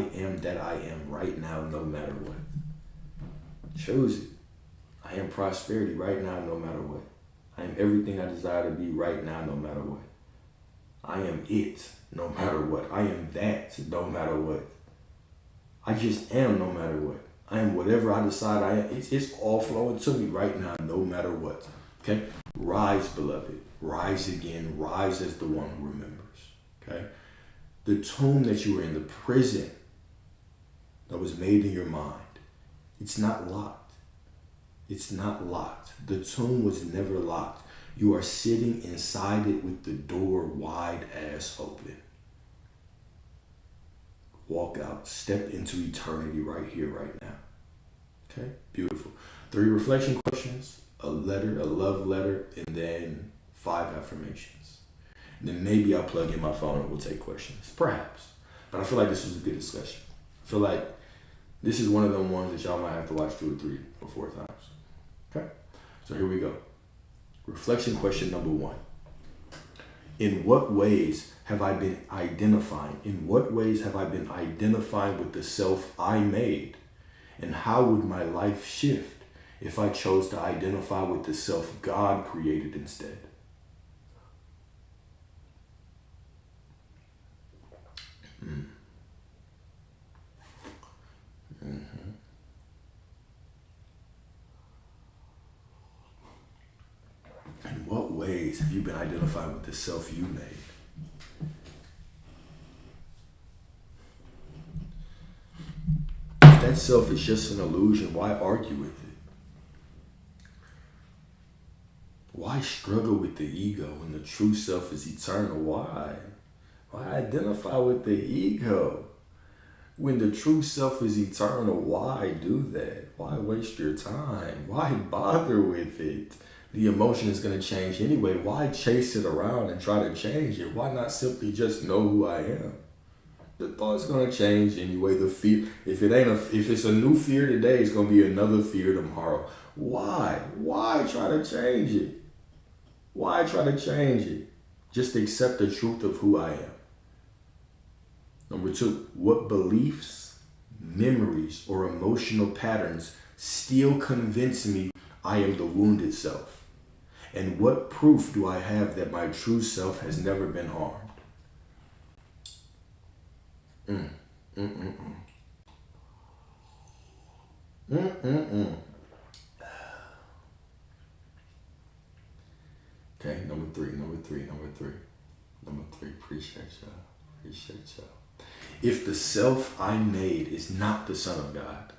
am right now, no matter what. Choose it. I am prosperity right now, no matter what. I am everything I desire to be right now, no matter what. I am it, no matter what. I am that, no matter what. I just am, no matter what. I am whatever I decide I am. It's all flowing to me right now, no matter what. Okay? Rise, beloved. Rise again. Rise as the one who remembers. Okay? The tomb that you were in, the prison that was made in your mind, it's not locked. It's not locked. The tomb was never locked. You are sitting inside it with the door wide ass open. Walk out. Step into eternity right here, right now. Okay? Beautiful. 3 reflection questions, a letter, a love letter, and then 5 affirmations. And then maybe I'll plug in my phone and we'll take questions. Perhaps. But I feel like this was a good discussion. I feel like this is one of them ones that y'all might have to watch 2 or 3 or 4 times. Okay? So here we go. Reflection question number 1. In what ways have I been identifying? In what ways have I been identifying with the self I made? And how would my life shift if I chose to identify with the self God created instead? In what ways have you been identifying with the self you made? If that self is just an illusion, why argue with it? Why struggle with the ego when the true self is eternal? Why? Why identify with the ego? When the true self is eternal, why do that? Why waste your time? Why bother with it? The emotion is going to change anyway. Why chase it around and try to change it? Why not simply just know who I am? The thought's going to change anyway. The fear, if it's a new fear today, it's going to be another fear tomorrow. Why? Why try to change it? Why try to change it? Just accept the truth of who I am. Number 2, what beliefs, memories, or emotional patterns still convince me I am the wounded self? And what proof do I have that my true self has never been harmed? Okay, number three. Appreciate y'all. If the self I made is not the Son of God,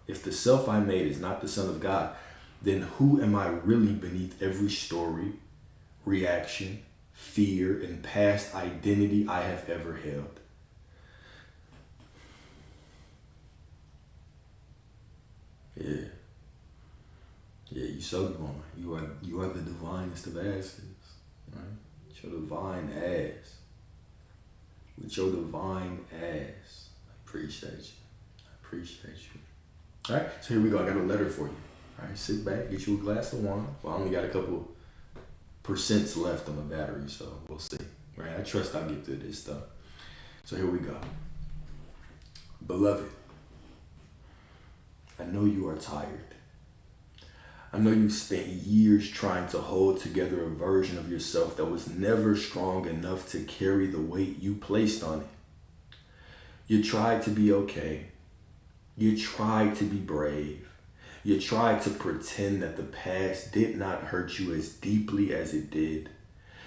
if the self I made is not the Son of God, then who am I really beneath every story, reaction, fear, and past identity I have ever held? Yeah, you so divine. You are the divinest of asses, right? With your divine ass. With your divine ass. I appreciate you. All right, so here we go. I got a letter for you. All right, sit back, get you a glass of wine. Well, I only got a couple percents left on the battery, so we'll see. Right, I trust I'll get through this stuff. So here we go. Beloved, I know you are tired. I know you spent years trying to hold together a version of yourself that was never strong enough to carry the weight you placed on it. You tried to be okay. You tried to be brave. You tried to pretend that the past did not hurt you as deeply as it did.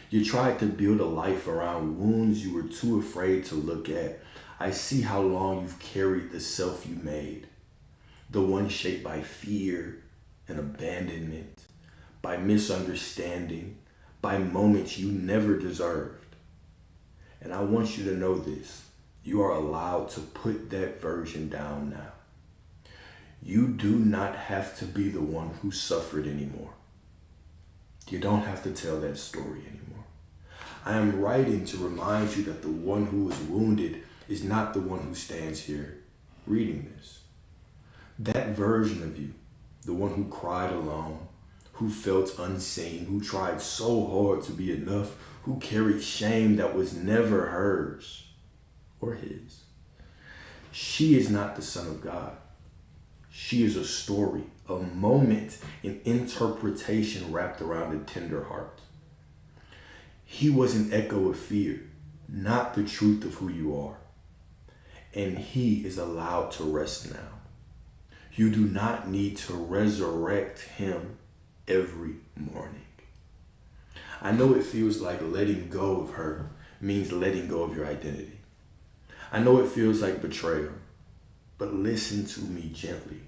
You tried to build a life around wounds you were too afraid to look at. I see how long you've carried the self you made, the one shaped by fear and abandonment, by misunderstanding, by moments you never deserved. And I want you to know this. You are allowed to put that version down now. You do not have to be the one who suffered anymore. You don't have to tell that story anymore. I am writing to remind you that the one who was wounded is not the one who stands here reading this. That version of you, the one who cried alone, who felt unseen, who tried so hard to be enough, who carried shame that was never hers or his. She is not the Son of God. She is a story, a moment, an interpretation wrapped around a tender heart. He was an echo of fear, not the truth of who you are. And he is allowed to rest now. You do not need to resurrect him every morning. I know it feels like letting go of her means letting go of your identity. I know it feels like betrayal, but listen to me gently.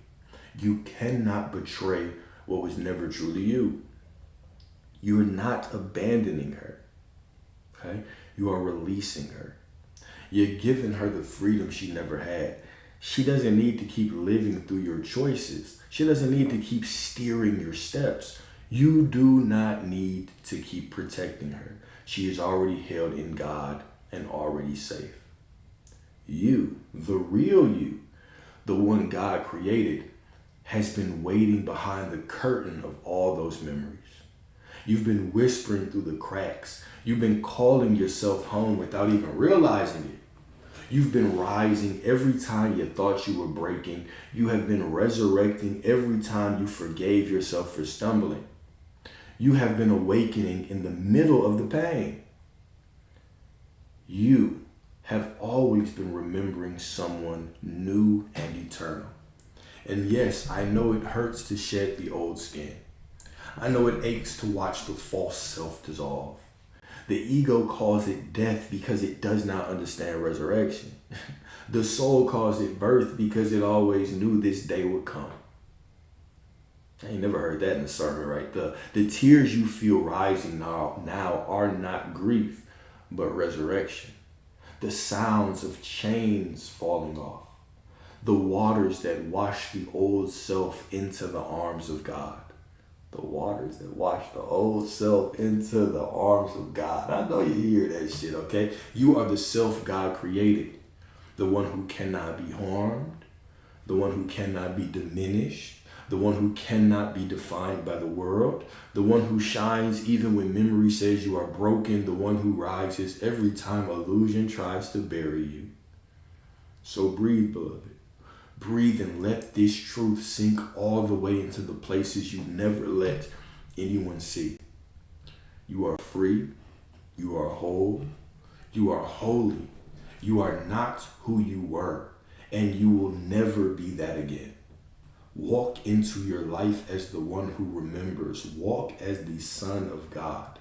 You cannot betray what was never truly you. You're not abandoning her, okay? You are releasing her. You're giving her the freedom she never had. She doesn't need to keep living through your choices. She doesn't need to keep steering your steps. You do not need to keep protecting her. She is already held in God and already safe. You, the real you, the one God created, has been waiting behind the curtain of all those memories. You've been whispering through the cracks. You've been calling yourself home without even realizing it. You've been rising every time you thought you were breaking. You have been resurrecting every time you forgave yourself for stumbling. You have been awakening in the middle of the pain. You have always been remembering someone new and eternal. And yes, I know it hurts to shed the old skin. I know it aches to watch the false self dissolve. The ego calls it death because it does not understand resurrection. The soul calls it birth because it always knew this day would come. I ain't never heard that in a sermon, right? The tears you feel rising now are not grief, but resurrection. The sounds of chains falling off. The waters that wash the old self into the arms of God. The waters that wash the old self into the arms of God. I know you hear that shit, okay? You are the self God created. The one who cannot be harmed. The one who cannot be diminished. The one who cannot be defined by the world. The one who shines even when memory says you are broken. The one who rises every time illusion tries to bury you. So breathe, beloved. Breathe and let this truth sink all the way into the places you never let anyone see. You are free. You are whole. You are holy. You are not who you were, and you will never be that again. Walk into your life as the one who remembers. Walk as the Son of God.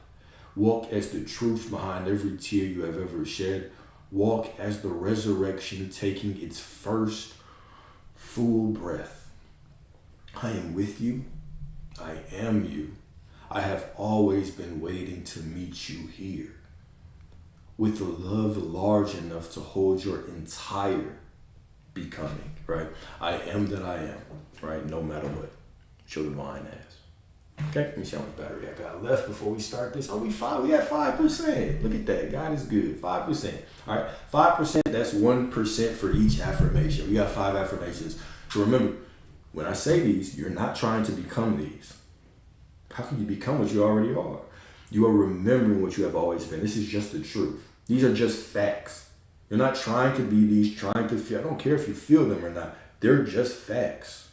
Walk as the truth behind every tear you have ever shed. Walk as the resurrection taking its first full breath. I am with you. I am you. I have always been waiting to meet you here with a love large enough to hold your entire becoming, right? I am that I am, right? No matter what. Your divine ass. Okay, let me see how much battery I got left before we start this. Oh, we at 5%. Look at that. God is good. 5%. All right, 5%, that's 1% for each affirmation. We got 5 affirmations. So remember, When I say these, you're not trying to become these. How can you become what you already are? You are remembering what you have always been. This is just the truth. These are just facts. You're not trying to be these, trying to feel. I don't care if you feel them or not. They're just facts.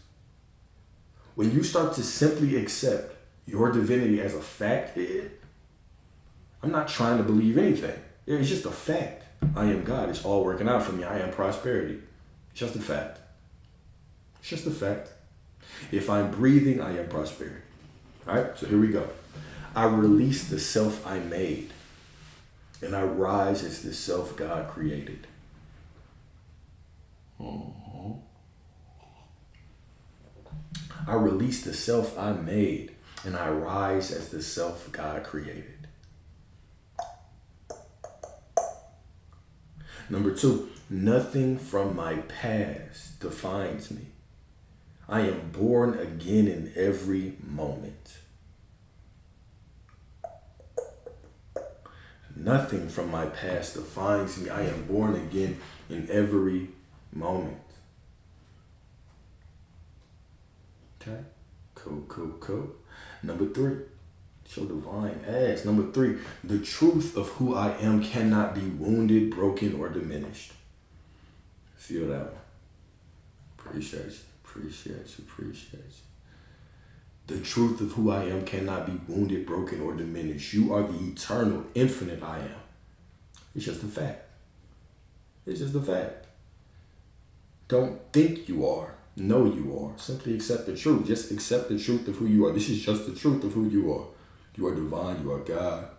When you start to simply accept your divinity as a fact, I'm not trying to believe anything. It's just a fact. I am God. It's all working out for me. I am prosperity. It's just a fact. It's just a fact. If I'm breathing, I am prosperity. All right, so here we go. I release the self I made, and I rise as the self God created. I release the self I made, and I rise as the self God created. Number 2, nothing from my past defines me. I am born again in every moment. Nothing from my past defines me. I am born again in every moment. Okay? Cool. Number 3, show divine ass. Number 3, the truth of who I am cannot be wounded, broken, or diminished. Feel that one. Appreciate you. The truth of who I am cannot be wounded, broken, or diminished. You are the eternal, infinite I am. It's just a fact. It's just a fact. Don't think you are. Know you are. Simply accept the truth. Just accept the truth of who you are. This is just the truth of who you are. You are divine. You are God.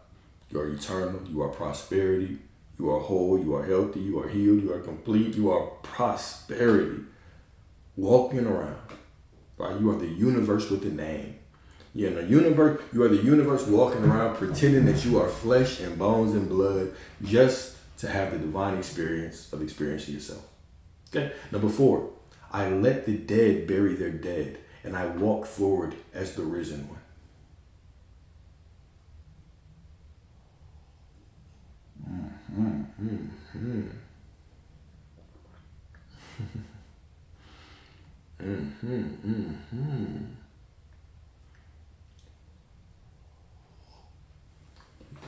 You are eternal. You are prosperity. You are whole. You are healthy. You are healed. You are complete. You are prosperity. Walking around. Right? You are the universe with a name. You're in the universe. You are the universe walking around pretending that you are flesh and bones and blood just to have the divine experience of experiencing yourself. Okay. Number 4, I let the dead bury their dead, and I walk forward as the risen one.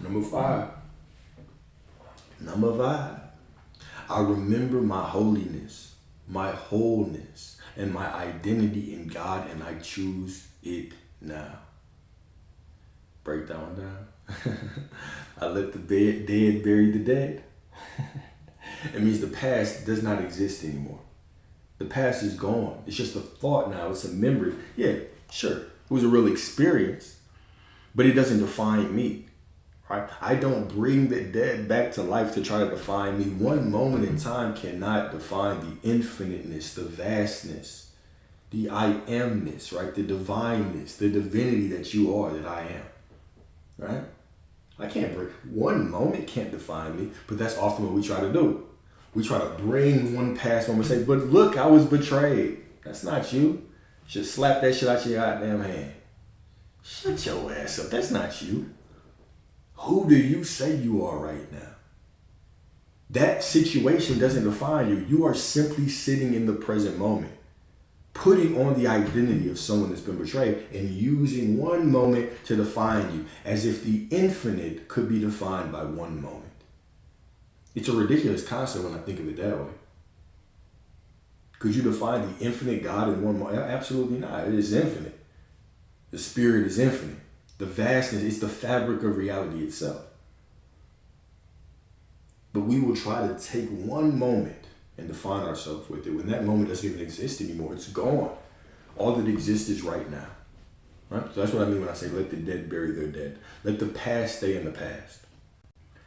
Number 5, I remember my holiness, my wholeness, and my identity in God, and I choose it now. Break that one down. I let the dead bury the dead. It means the past does not exist anymore. The past is gone. It's just a thought now. It's a memory. Yeah, sure. It was a real experience, but it doesn't define me. Right? I don't bring the dead back to life to try to define me. One moment in time cannot define the infiniteness, the vastness, the I amness, right? The divineness, the divinity that you are, that I am. Right? I can't bring, one moment can't define me, but that's often what we try to do. We try to bring one past moment and say, but look, I was betrayed. That's not you. Just slap that shit out your goddamn hand. Shut your ass up. That's not you. Who do you say you are right now? That situation doesn't define you. You are simply sitting in the present moment, putting on the identity of someone that's been betrayed and using one moment to define you, as if the infinite could be defined by one moment. It's a ridiculous concept when I think of it that way. Could you define the infinite God in one moment? Absolutely not. It is infinite. The spirit is infinite. The vastness is the fabric of reality itself. But we will try to take one moment and define ourselves with it when that moment doesn't even exist anymore. It's gone. All that exists is right now. Right? So that's what I mean when I say let the dead bury their dead. Let the past stay in the past.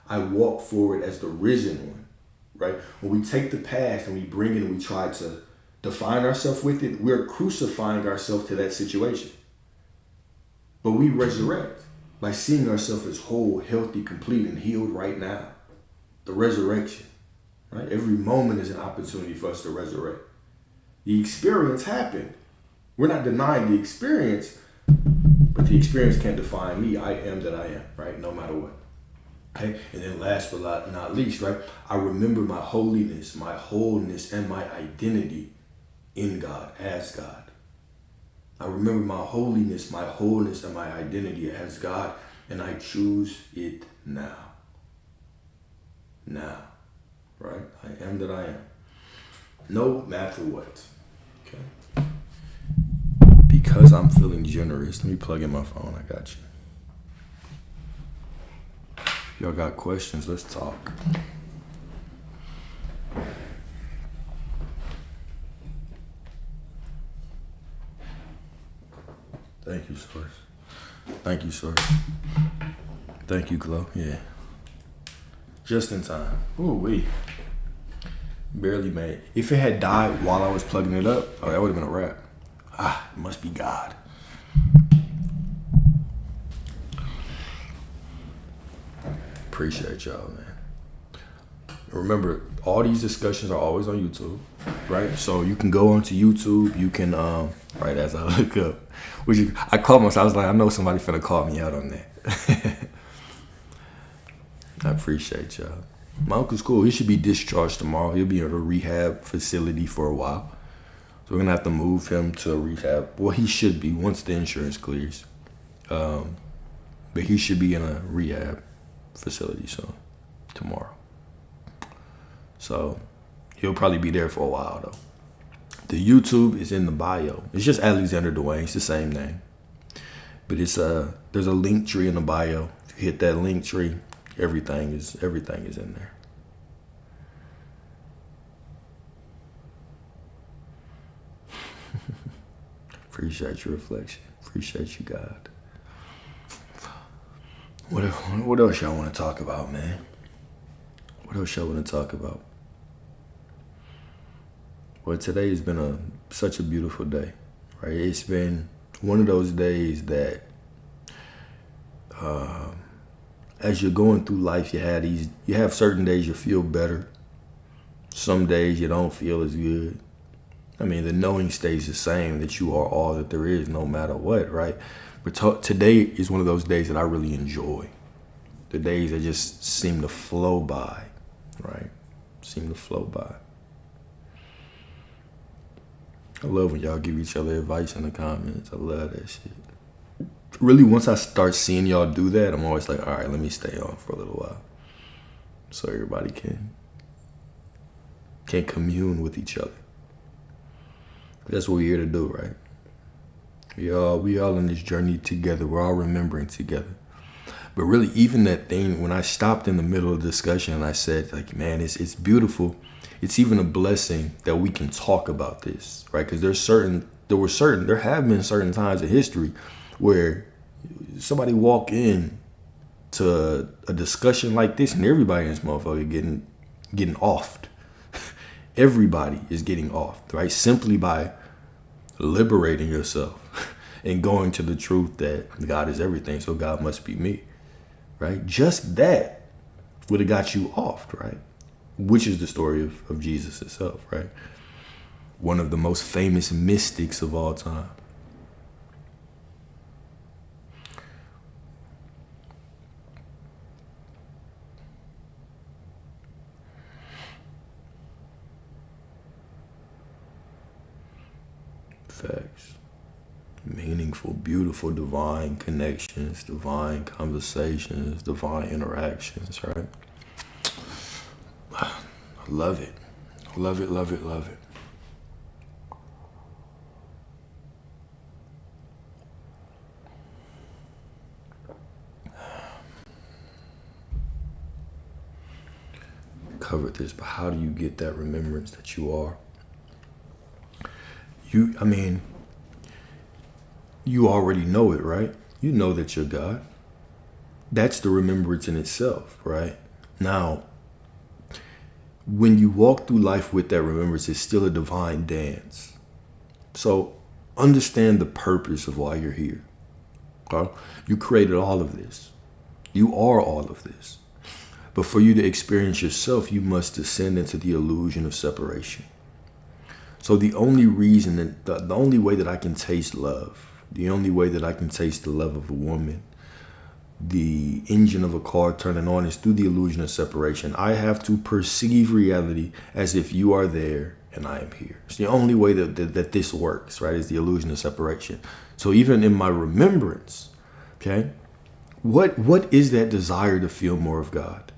I walk forward as the risen one. Right? When we take the past and we bring it and we try to define ourselves with it, we're crucifying ourselves to that situation. But we resurrect by seeing ourselves as whole, healthy, complete, and healed right now. The resurrection. Right? Every moment is an opportunity for us to resurrect. The experience happened. We're not denying the experience, but the experience can't define me. I am that I am, right? No matter what. Okay? And then last but not least, right? I remember my holiness, my wholeness, and my identity in God, as God. I remember my holiness, my wholeness, and my identity as God, and I choose it now. Now, right? I am that I am. No matter what. Okay? Because I'm feeling generous, let me plug in my phone. I got you. If y'all got questions, let's talk. Thank you, Source. Thank you, Source. Thank you, Glow. Yeah. Just in time. Ooh, wee. Barely made it. If it had died while I was plugging it up, oh, that would have been a wrap. Ah, it must be God. Appreciate y'all, man. Remember, all these discussions are always on YouTube, right? So you can go onto YouTube. You can, right as I look up, I called myself. I was like, I know somebody finna call me out on that. I appreciate y'all. My uncle's cool. He should be discharged tomorrow. He'll be in a rehab facility for a while. So we're gonna have to move him to a rehab. Well, he should be once the insurance clears. But he should be in a rehab facility soon, tomorrow. So he'll probably be there for a while though. The YouTube is in the bio. It's just Alexander Dwayne. It's the same name. But it's there's a link tree in the bio. If you hit that link tree, everything is in there. Appreciate your reflection. Appreciate you, God. What else y'all want to talk about, man? What else y'all want to talk about? Well, today has been such a beautiful day, right? It's been one of those days that, as you're going through life, you have certain days you feel better. Some days you don't feel as good. I mean, the knowing stays the same that you are all that there is, no matter what, right? But today is one of those days that I really enjoy. The days that just seem to flow by, right? Seem to flow by. I love when y'all give each other advice in the comments. I love that shit. Really, once I start seeing y'all do that, I'm always like, all right, let me stay on for a little while. So everybody can commune with each other. That's what we're here to do, right? We all in this journey together. We're all remembering together. But really, even that thing, when I stopped in the middle of the discussion and I said, like, man, it's beautiful. It's even a blessing that we can talk about this, right? Because there have been certain times in history where somebody walk in to a discussion like this and everybody in this motherfucker getting offed. Everybody is getting offed, right? Simply by liberating yourself and going to the truth that God is everything, so God must be me, right? Just that would have got you offed, right? Which is the story of Jesus himself, right? One of the most famous mystics of all time. Facts. Meaningful, beautiful, divine connections, divine conversations, divine interactions, right? I love it. Love it, love it, love it. Covered this, but how do you get that remembrance that you are? You already know it, right? You know that you're God. That's the remembrance in itself, right? Now, when you walk through life with that remembrance, it's still a divine dance. So understand the purpose of why you're here. Okay? You created all of this. You are all of this. But for you to experience yourself, you must descend into the illusion of separation. So the only reason that the only way that I can taste love, the only way that I can taste the love of a woman, the engine of a car turning on, is through the illusion of separation. I have to perceive reality as if you are there and I am here. It's the only way that this works, right? Is the illusion of separation. So even in my remembrance, okay, what is that desire to feel more of God?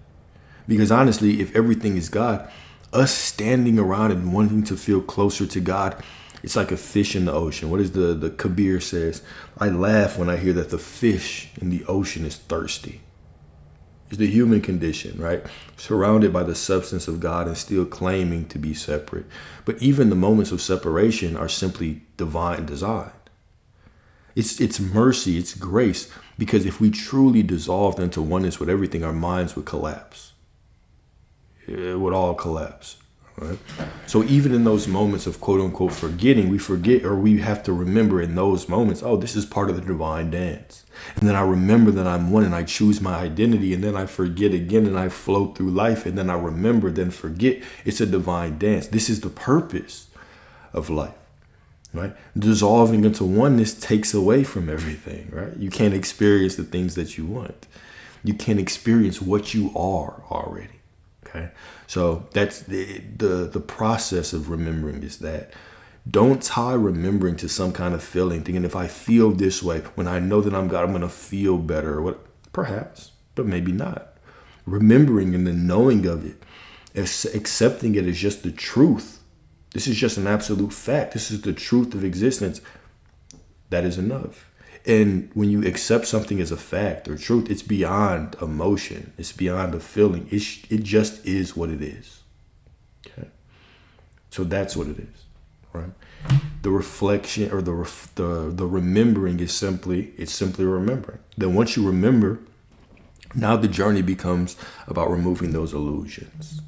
Because honestly, if everything is God, us standing around and wanting to feel closer to God, it's like a fish in the ocean. What is the Kabir says? I laugh when I hear that the fish in the ocean is thirsty. It's the human condition, right? Surrounded by the substance of God and still claiming to be separate. But even the moments of separation are simply divine design. It's mercy, it's grace. Because if we truly dissolved into oneness with everything, our minds would collapse. It would all collapse. Right? So even in those moments of quote unquote forgetting, we forget, or we have to remember in those moments, oh, this is part of the divine dance. And then I remember that I'm one and I choose my identity, and then I forget again and I float through life, and then I remember, then forget. It's a divine dance. This is the purpose of life, right? Dissolving into oneness takes away from everything, right? You can't experience the things that you want. You can't experience what you are already. Okay, so that's the process of remembering is that don't tie remembering to some kind of feeling, thinking if I feel this way, when I know that I'm God, I'm going to feel better. Or what? Perhaps, but maybe not. Remembering and the knowing of it, accepting it as just the truth. This is just an absolute fact. This is the truth of existence. That is enough. And when you accept something as a fact or truth, it's beyond emotion. It's beyond a feeling. It just is what it is. Okay. So that's what it is, right? The reflection or the remembering is simply remembering. Then once you remember, now the journey becomes about removing those illusions,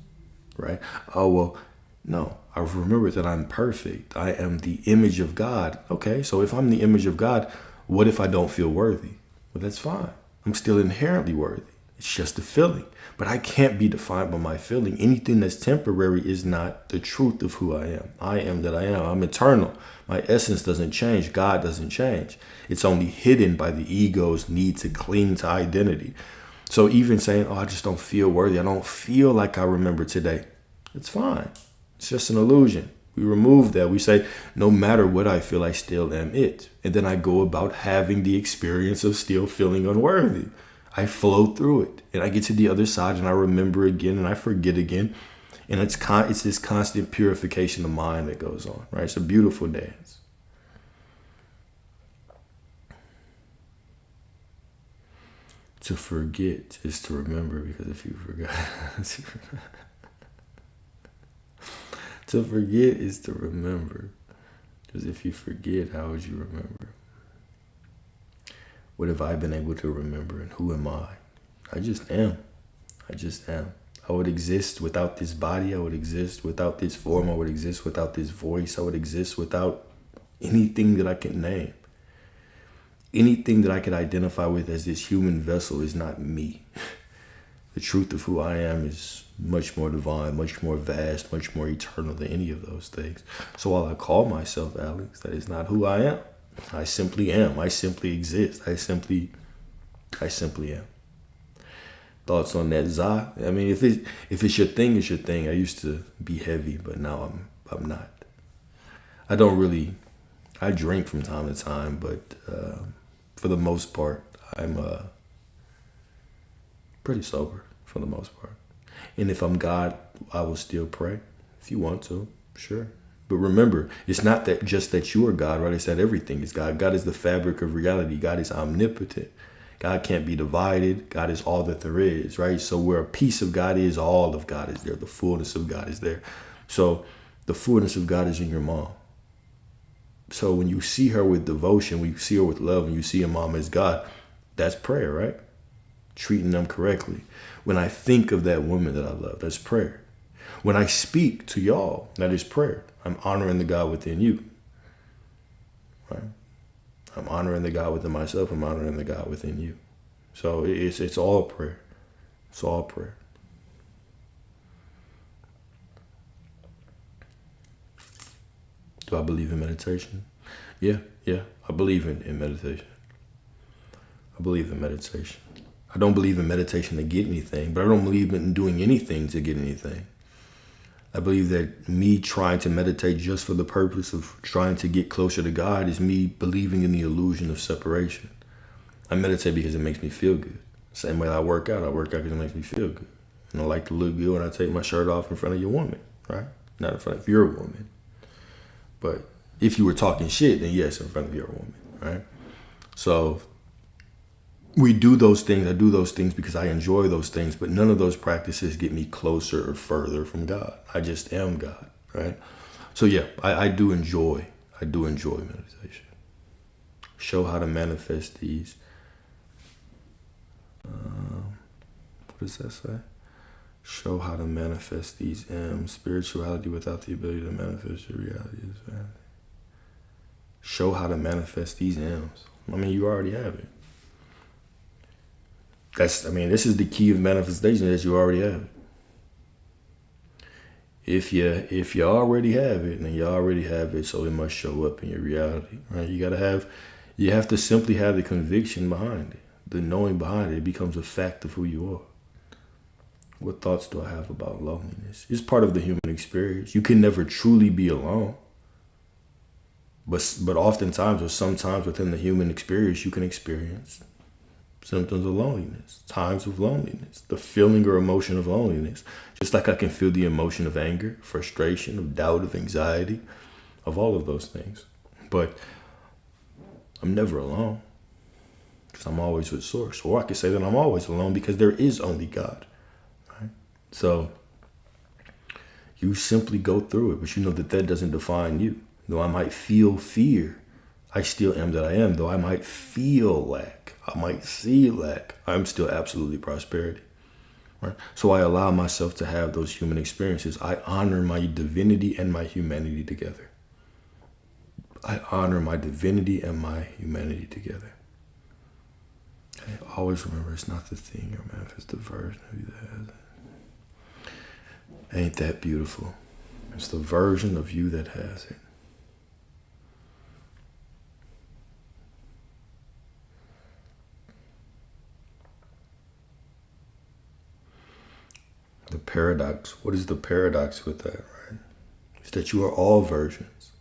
right? Oh, well, no, I remember that I'm perfect. I am the image of God. Okay, so if I'm the image of God, what if I don't feel worthy? Well, that's fine. I'm still inherently worthy. It's just a feeling. But I can't be defined by my feeling. Anything that's temporary is not the truth of who I am. I am that I am. I'm eternal. My essence doesn't change. God doesn't change. It's only hidden by the ego's need to cling to identity. So even saying, oh, I just don't feel worthy. I don't feel like I remember today. It's fine. It's just an illusion. We remove that. We say, no matter what I feel, I still am it. And then I go about having the experience of still feeling unworthy. I flow through it and I get to the other side and I remember again and I forget again. And it's this constant purification of mind that goes on, right? It's a beautiful dance. To forget is to remember, because if you forgot, to forget is to remember. Because if you forget, how would you remember? What have I been able to remember, and who am I? I just am. I just am. I would exist without this body. I would exist without this form. I would exist without this voice. I would exist without anything that I can name. Anything that I could identify with as this human vessel is not me. The truth of who I am is much more divine, much more vast, much more eternal than any of those things. So while I call myself Alex, that is not who I am. I simply am. I simply exist. I simply am. Thoughts on that, Zah? I mean, if it's your thing, it's your thing. I used to be heavy, but now I'm not. I drink from time to time, but for the most part, I'm pretty sober for the most part. And if I'm God, I will still pray. If you want to, sure. But remember, it's not that just that you are God, right? It's that everything is God. God is the fabric of reality. God is omnipotent. God can't be divided. God is all that there is, right? So where a piece of God is, all of God is there. The fullness of God is there. So the fullness of God is in your mom. So when you see her with devotion, when you see her with love, and you see your mom as God, that's prayer, right? Treating them correctly. When I think of that woman that I love, that's prayer. When I speak to y'all, that is prayer. I'm honoring the God within you, right? I'm honoring the God within myself. I'm honoring the God within you. So it's all prayer. It's all prayer. Do I believe in meditation? Yeah. I believe in meditation. I believe in meditation. I don't believe in meditation to get anything, but I don't believe in doing anything to get anything. I believe that me trying to meditate just for the purpose of trying to get closer to God is me believing in the illusion of separation. I meditate because it makes me feel good. Same way I work out because it makes me feel good. And I like to look good when I take my shirt off in front of your woman, right? Not in front of your woman. But if you were talking shit, then yes, in front of your woman, right? So we do those things. I do those things because I enjoy those things, but none of those practices get me closer or further from God. I just am God, right? So yeah, I do enjoy meditation. Show how to manifest these. What does that say? Show how to manifest these M's. Spirituality without the ability to manifest your reality is vanity. Show how to manifest these M's. I mean, you already have it. This is the key of manifestation, is you already have it. If you already have it, then you already have it, so it must show up in your reality, right? You have to simply have the conviction behind it, the knowing behind it. It becomes a fact of who you are. What thoughts do I have about loneliness? It's part of the human experience. You can never truly be alone. But oftentimes, or sometimes within the human experience, you can experience symptoms of loneliness, times of loneliness, the feeling or emotion of loneliness. Just like I can feel the emotion of anger, frustration, of doubt, of anxiety, of all of those things. But I'm never alone because I'm always with Source. Or I could say that I'm always alone because there is only God. Right? So you simply go through it, but you know that doesn't define you. Though I might feel fear, I still am that I am. Though I might feel lack, I might see lack, I'm still absolutely prosperity. Right? So I allow myself to have those human experiences. I honor my divinity and my humanity together. I honor my divinity and my humanity together. Okay? Always remember, it's not the thing or manifest version of you that has it. Ain't that beautiful? It's the version of you that has it. The paradox. What is the paradox with that, right? It's that you are all versions.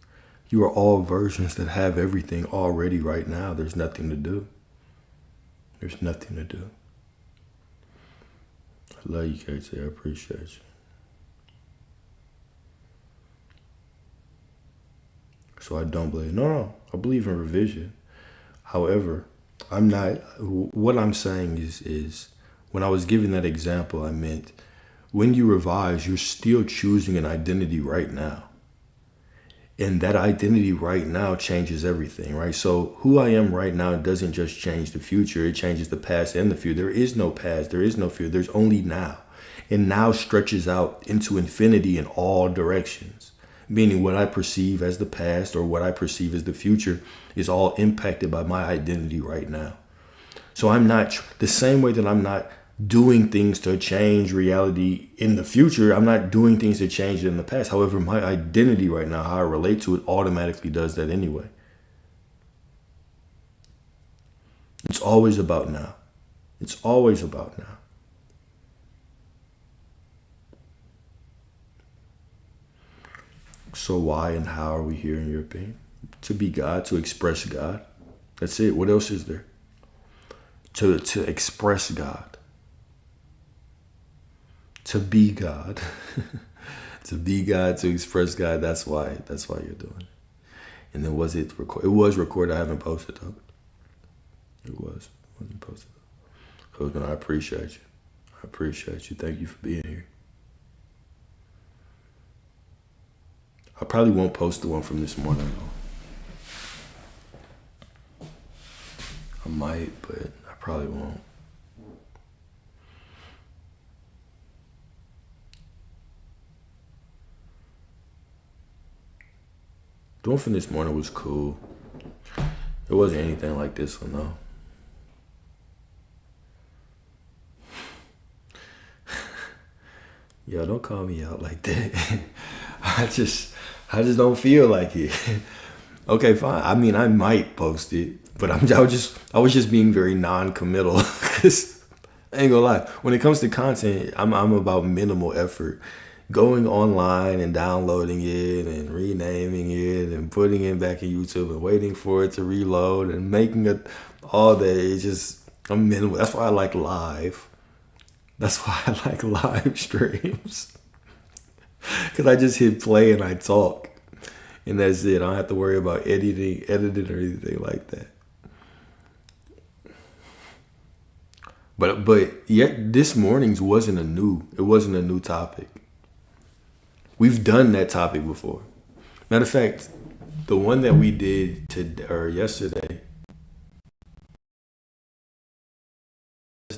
You are all versions that have everything already right now. There's nothing to do. There's nothing to do. I love you, KT. I appreciate you. So I don't believe. No. I believe in revision. However, I'm not. What I'm saying is when I was giving that example, I meant when you revise, you're still choosing an identity right now. And that identity right now changes everything, right? So who I am right now doesn't just change the future. It changes the past and the future. There is no past. There is no future. There's only now. And now stretches out into infinity in all directions. Meaning what I perceive as the past or what I perceive as the future is all impacted by my identity right now. So I'm not, the same way that I'm not doing things to change reality in the future, I'm not doing things to change it in the past. However, my identity right now, how I relate to it, automatically does that anyway. It's always about now. It's always about now. So why and how are we here, in your opinion? To be God, to express God. That's it. What else is there? To express God. To be God. To be God, to express God. That's why you're doing it. And then was it recorded? It was recorded. I haven't posted though. It wasn't posted. Husband, I appreciate you. I appreciate you. Thank you for being here. I probably won't post the one from this morning though. I might, but I probably won't. The one from this morning was cool. It wasn't anything like this one though. Yo, don't call me out like that. I just don't feel like it. Okay, fine. I mean, I might post it, but I was just being very non-committal. Cause I ain't gonna lie. When it comes to content, I'm about minimal effort. going online and downloading it and renaming it and putting it back in YouTube and waiting for it to reload and making it all day. It's just, I'm minimal. That's why I like live. That's why I like live streams. Because I just hit play and I talk. And that's it. I don't have to worry about editing or anything like that. But yet this morning's wasn't a new topic. We've done that topic before. Matter of fact, the one that we did yesterday,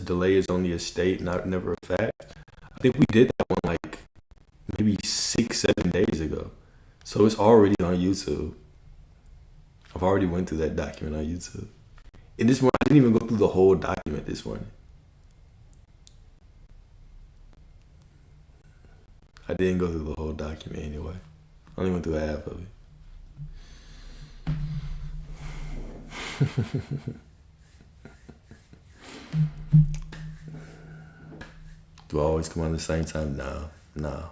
delay is only a state, not never a fact. I think we did that one like maybe 6-7 days ago. So it's already on YouTube. I've already went through that document on YouTube. And this one, I didn't even go through the whole document this morning. I didn't go through the whole document anyway. I only went through half of it. Do I always come on at the same time? No.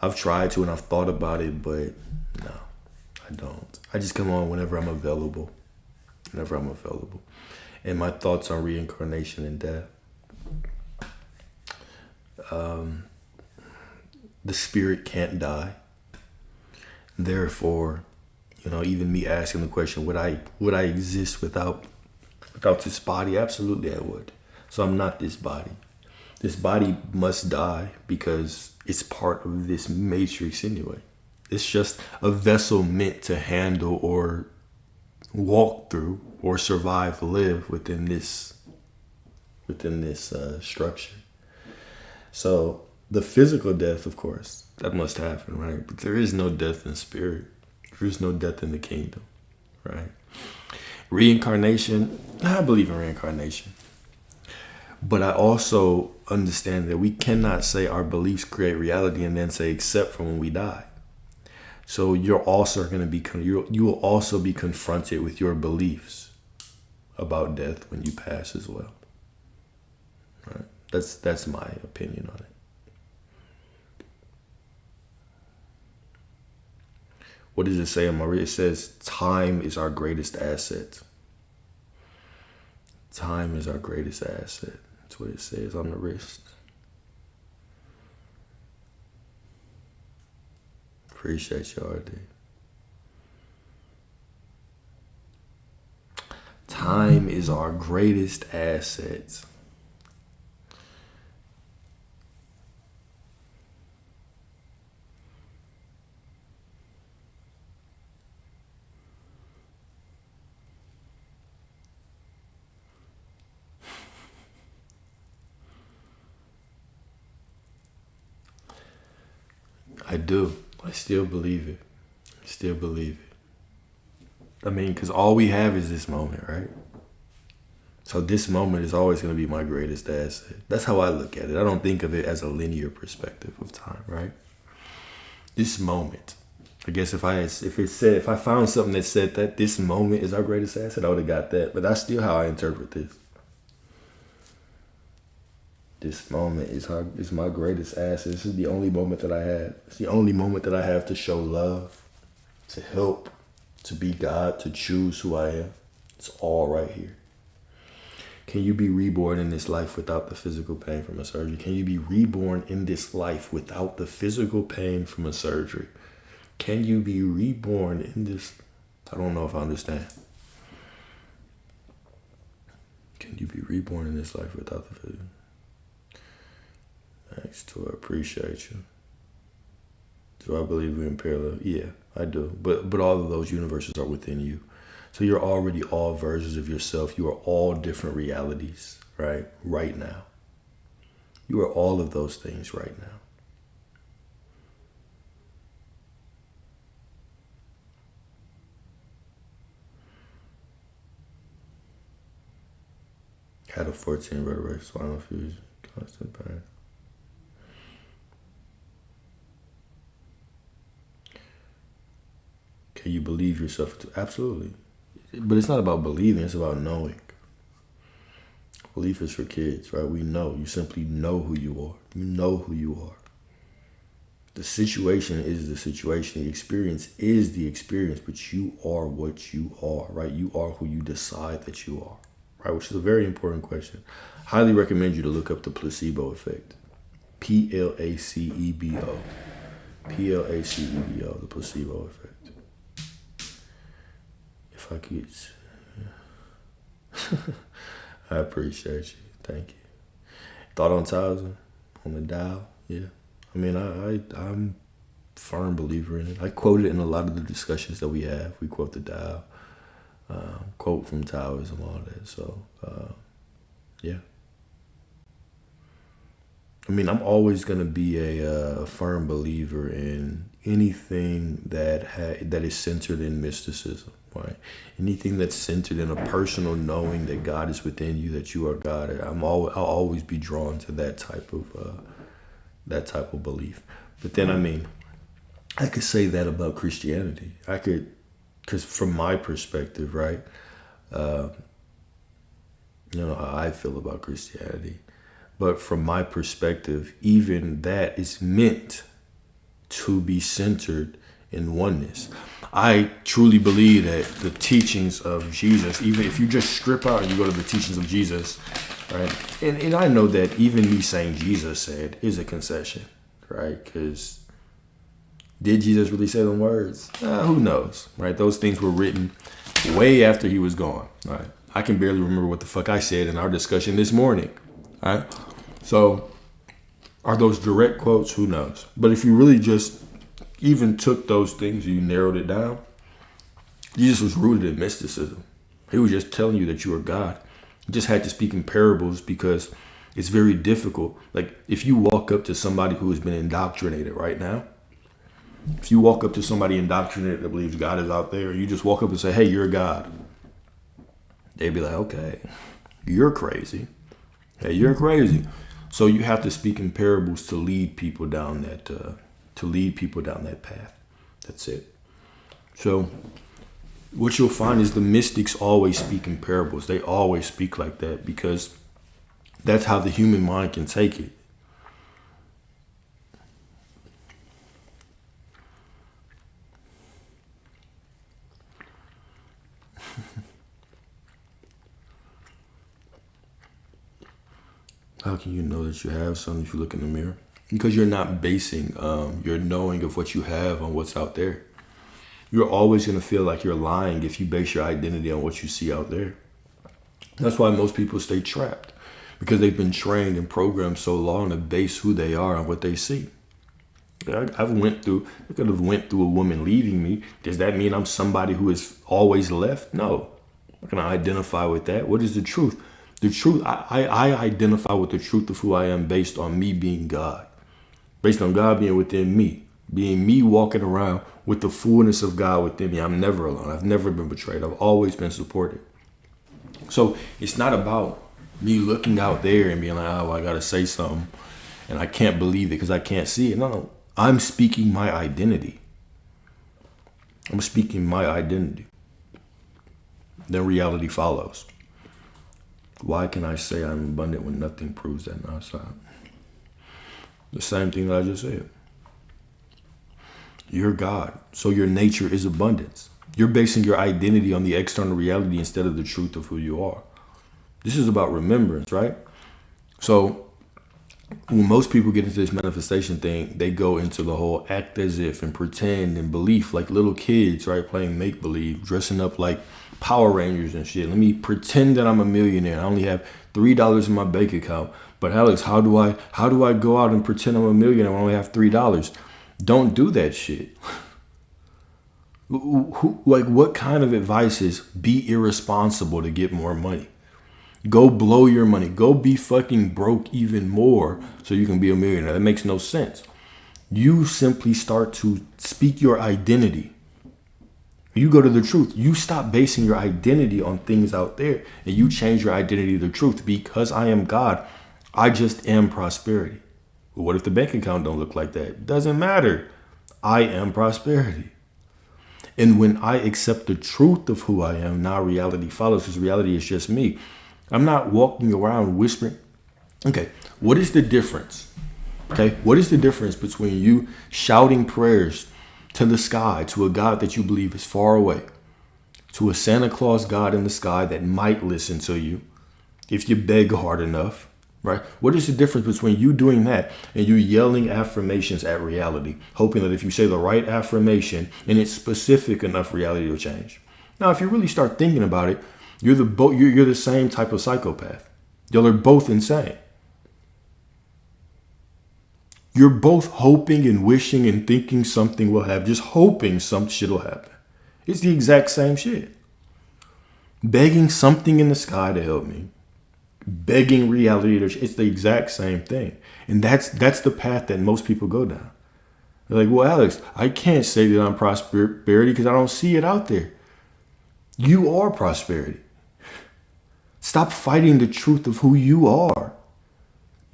I've tried to and I've thought about it, but no, I don't. I just come on whenever I'm available. And my thoughts on reincarnation and death. The spirit can't die. Therefore, even me asking the question, would I exist without this body? Absolutely I would. So I'm not this body. This body must die because it's part of this matrix anyway. It's just a vessel meant to handle or walk through or survive, live within this structure. So the physical death, of course, that must happen, right? But there is no death in spirit. There is no death in the kingdom, right? Reincarnation, I believe in reincarnation. But I also understand that we cannot say our beliefs create reality and then say except for when we die. So you're also going to be, you will also be confronted with your beliefs about death when you pass as well. Right? That's my opinion on it. What does it say in Maria? It says time is our greatest asset. Time is our greatest asset. That's what it says on the wrist. Appreciate you, RD. Time is our greatest asset. I do. I still believe it. I mean, because all we have is this moment, right? So this moment is always going to be my greatest asset. That's how I look at it. I don't think of it as a linear perspective of time, right? This moment. I guess if I found something that said that this moment is our greatest asset, I would have got that. But that's still how I interpret this. This moment is my greatest asset. This is the only moment that I have. It's the only moment that I have to show love, to help, to be God, to choose who I am. It's all right here. Can you be reborn in this life without the physical pain from a surgery? Can you be reborn in this life without the physical pain from a surgery? Can you be reborn in this? I don't know if I understand. Can you be reborn in this life without the physical? Thanks, to appreciate you. Do I believe in parallel? Yeah, I do. But all of those universes are within you. So you're already all versions of yourself. You are all different realities, right? Right now. You are all of those things right now. Had a 14 vertebrae spinal fusion, constant pain. Can you believe yourself? Absolutely. But it's not about believing, it's about knowing. Belief is for kids, right? We know. You simply know who you are. You know who you are. The situation is the situation. The experience is the experience, but you are what you are, right? You are who you decide that you are, right? Which is a very important question. Highly recommend you to look up the placebo effect. Placebo. Placebo, the placebo effect. If I could, I appreciate you. Thank you. Thought on 1,000 on the dial, yeah. I mean, I'm a firm believer in it. I quote it in a lot of the discussions that we have. We quote the Tao, quote from Taoism, all that. So, yeah. I mean, I'm always going to be a firm believer in anything that is centered in mysticism, right? Anything that's centered in a personal knowing that God is within you, that you are God. I'll always be drawn to that type of belief. But then, I mean, I could say that about Christianity. I could, because from my perspective, right, you know how I feel about Christianity. But from my perspective, even that is meant to be centered in oneness. I truly believe that the teachings of Jesus, even if you just strip out and you go to the teachings of Jesus, right, and I know that even me saying Jesus said is a concession, right? Because did Jesus really say them words? Who knows, right? Those things were written way after he was gone, right? I can barely remember what the fuck I said in our discussion this morning, right? So are those direct quotes? Who knows? But if you really just even took those things and you narrowed it down, Jesus was rooted in mysticism. He was just telling you that you are God. He just had to speak in parables because it's very difficult. Like if you walk up to somebody who has been indoctrinated right now, if you walk up to somebody indoctrinated that believes God is out there, you just walk up and say, hey, you're God. They'd be like, okay, you're crazy. Hey, you're crazy. So you have to speak in parables to lead people down that path. That's it. So what you'll find is the mystics always speak in parables. They always speak like that because that's how the human mind can take it. How can you know that you have something if you look in the mirror? Because you're not basing your knowing of what you have on what's out there. You're always going to feel like you're lying if you base your identity on what you see out there. That's why most people stay trapped, because they've been trained and programmed so long to base who they are on what they see. I could have went through a woman leaving me. Does that mean I'm somebody who is always left? No. How can I identify with that? What is the truth? The truth, I identify with the truth of who I am based on me being God. Based on God being within me. Being me walking around with the fullness of God within me. I'm never alone. I've never been betrayed. I've always been supported. So it's not about me looking out there and being like, oh, I got to say something. And I can't believe it because I can't see it. No, I'm speaking my identity. I'm speaking my identity. Then reality follows. Why can I say I'm abundant when nothing proves that outside? The same thing that I just said. You're God, so your nature is abundance. You're basing your identity on the external reality instead of the truth of who you are. This is about remembrance, right? So when most people get into this manifestation thing, they go into the whole act as if and pretend and belief like little kids, right? Playing make-believe, dressing up like Power Rangers and shit. Let me pretend that I'm a millionaire. I only have $3 in my bank account. But Alex, how do I go out and pretend I'm a millionaire when I only have $3? Don't do that shit. Like, what kind of advice is be irresponsible to get more money? Go blow your money. Go be fucking broke even more so you can be a millionaire. That makes no sense. You simply start to speak your identity. You go to the truth. You stop basing your identity on things out there and you change your identity to the truth. Because I am God, I just am prosperity. But what if the bank account don't look like that? It doesn't matter. I am prosperity. And when I accept the truth of who I am, now reality follows, because reality is just me. I'm not walking around whispering. Okay, what is the difference Okay, what is the difference between you shouting prayers to the sky, to a God that you believe is far away, to a Santa Claus God in the sky that might listen to you if you beg hard enough, right? What is the difference between you doing that and you yelling affirmations at reality, hoping that if you say the right affirmation and it's specific enough, reality will change? Now, if you really start thinking about it, you're the same type of psychopath. Y'all are both insane. You're both hoping and wishing and thinking something will happen, just hoping some shit will happen. It's the exact same shit. Begging something in the sky to help me. Begging reality to, it's the exact same thing. And that's the path that most people go down. They're like, well, Alex, I can't say that I'm prosperity because I don't see it out there. You are prosperity. Stop fighting the truth of who you are.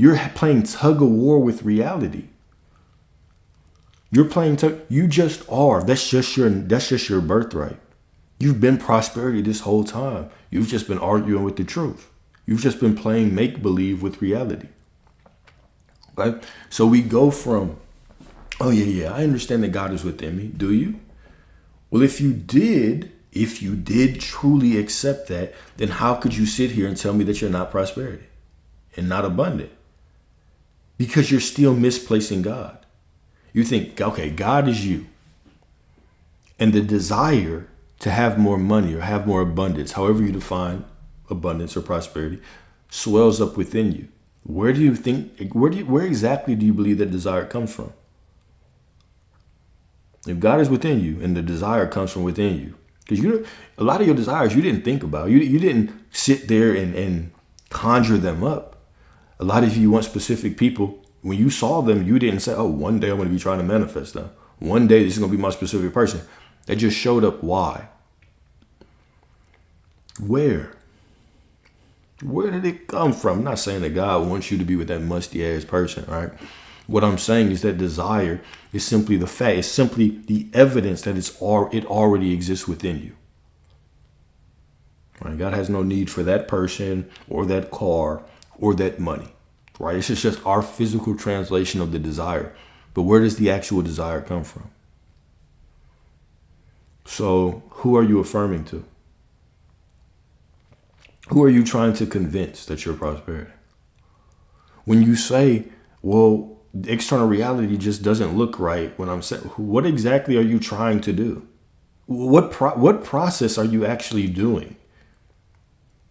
You're playing tug of war with reality. You just are. That's just your birthright. You've been prosperity this whole time. You've just been arguing with the truth. You've just been playing make-believe with reality. Right? So we go from, oh yeah, I understand that God is within me. Do you? Well, if you did truly accept that, then how could you sit here and tell me that you're not prosperity and not abundant? Because you're still misplacing God. You think, okay, God is you. And the desire to have more money or have more abundance, however you define abundance or prosperity, swells up within you. Where exactly do you believe that desire comes from? If God is within you and the desire comes from within you, because a lot of your desires you didn't think about. You didn't sit there and conjure them up. A lot of you want specific people. When you saw them, you didn't say, oh, one day I'm going to be trying to manifest them. One day this is going to be my specific person. They just showed up. Why? Where did it come from? I'm not saying that God wants you to be with that musty ass person, right? What I'm saying is that desire is simply the fact. It's simply the evidence that it already exists within you. Right? God has no need for that person or that car or that money. Right? It's just our physical translation of the desire. But where does the actual desire come from? So who are you affirming to? Who are you trying to convince that you're prosperity? When you say, well, the external reality just doesn't look right when I'm saying, what exactly are you trying to do? What process are you actually doing?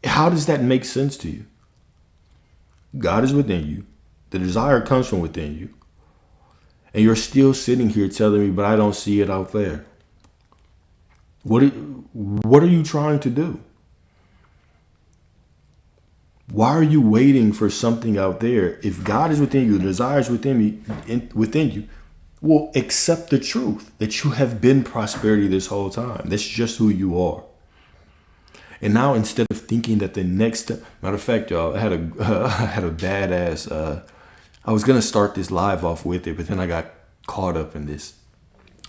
How does that make sense to you? God is within you. The desire comes from within you. And you're still sitting here telling me, but I don't see it out there. What are you trying to do? Why are you waiting for something out there? If God is within you, the desire is within you, well, accept the truth that you have been prosperity this whole time. That's just who you are. And now instead of thinking that the next, matter of fact, y'all, I had a badass, I was going to start this live off with it, but then I got caught up in this.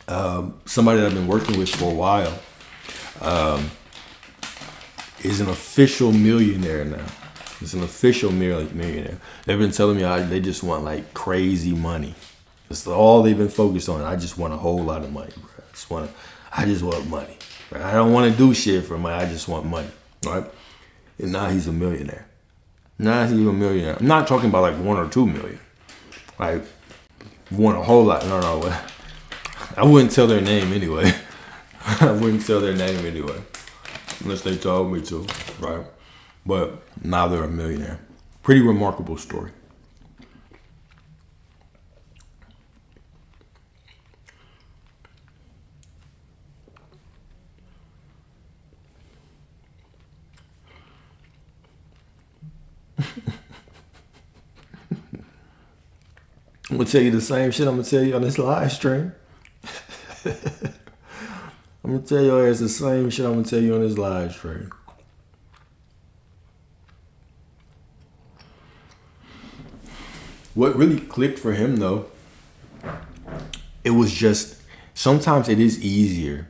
Somebody that I've been working with for a while is an official millionaire now. It's an official millionaire. They've been telling me they just want like crazy money. That's all they've been focused on. I just want a whole lot of money, bro. I just want money. Right? I don't want to do shit for money. I just want money. Right? And now he's a millionaire. I'm not talking about like 1 or 2 million. Like, want a whole lot. No. I wouldn't tell their name anyway. Unless they told me to. Right? But now they're a millionaire. Pretty remarkable story. I'm going to tell you the same shit I'm going to tell you on this live stream. I'm going to tell you the same shit I'm going to tell you on this live stream. What really clicked for him, though, it was just, sometimes it is easier.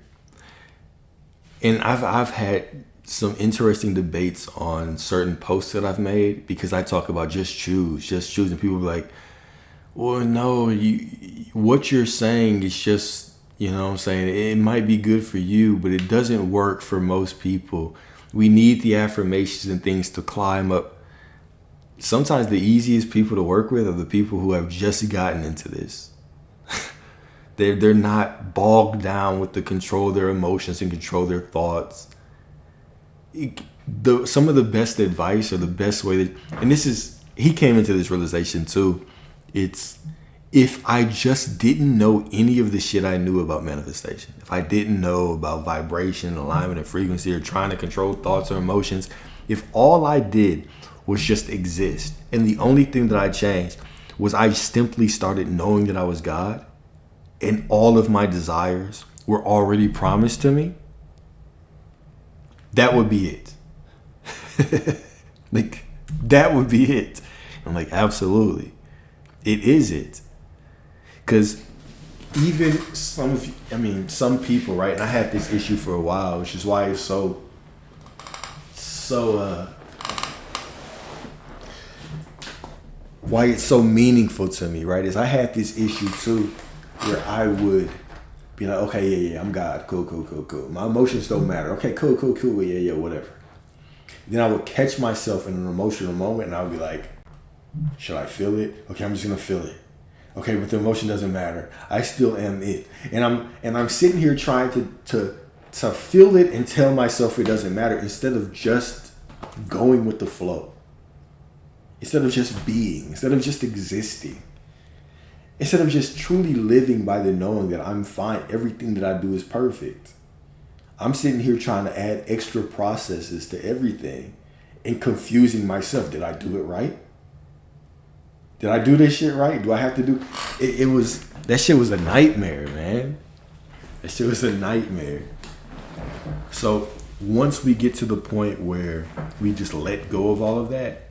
And I've had some interesting debates on certain posts that I've made because I talk about just choose. And people be like, Well, no, what you're saying is just, you know what I'm saying, it might be good for you, but it doesn't work for most people. We need the affirmations and things to climb up. Sometimes the easiest people to work with are the people who have just gotten into this. They're not bogged down with the control their emotions and control their thoughts. Some of the best advice or the best way that, and this is, he came into this realization too. It's, if I just didn't know any of the shit I knew about manifestation, if I didn't know about vibration, alignment, and frequency, or trying to control thoughts or emotions, if all I did was just exist, and the only thing that I changed was I simply started knowing that I was God, and all of my desires were already promised to me, that would be it. Like, that would be it. I'm like, absolutely. It is it. Because even some people, right? And I had this issue for a while, which is why it's why it's so meaningful to me, right? Is I had this issue too, where I would be like, okay, yeah, I'm God, cool. My emotions don't matter. Okay, cool, yeah, whatever. Then I would catch myself in an emotional moment, and I would be like, should I feel it? Okay, I'm just gonna feel it. Okay, but the emotion doesn't matter. I still am it, and I'm sitting here trying to feel it and tell myself it doesn't matter, instead of just going with the flow, instead of just being, instead of just existing, instead of just truly living by the knowing that I'm fine. Everything that I do is perfect. I'm sitting here trying to add extra processes to everything and confusing myself. Did I do it right? Did I do this shit right? Do I have to do it? That shit was a nightmare, man. That shit was a nightmare. So once we get to the point where we just let go of all of that,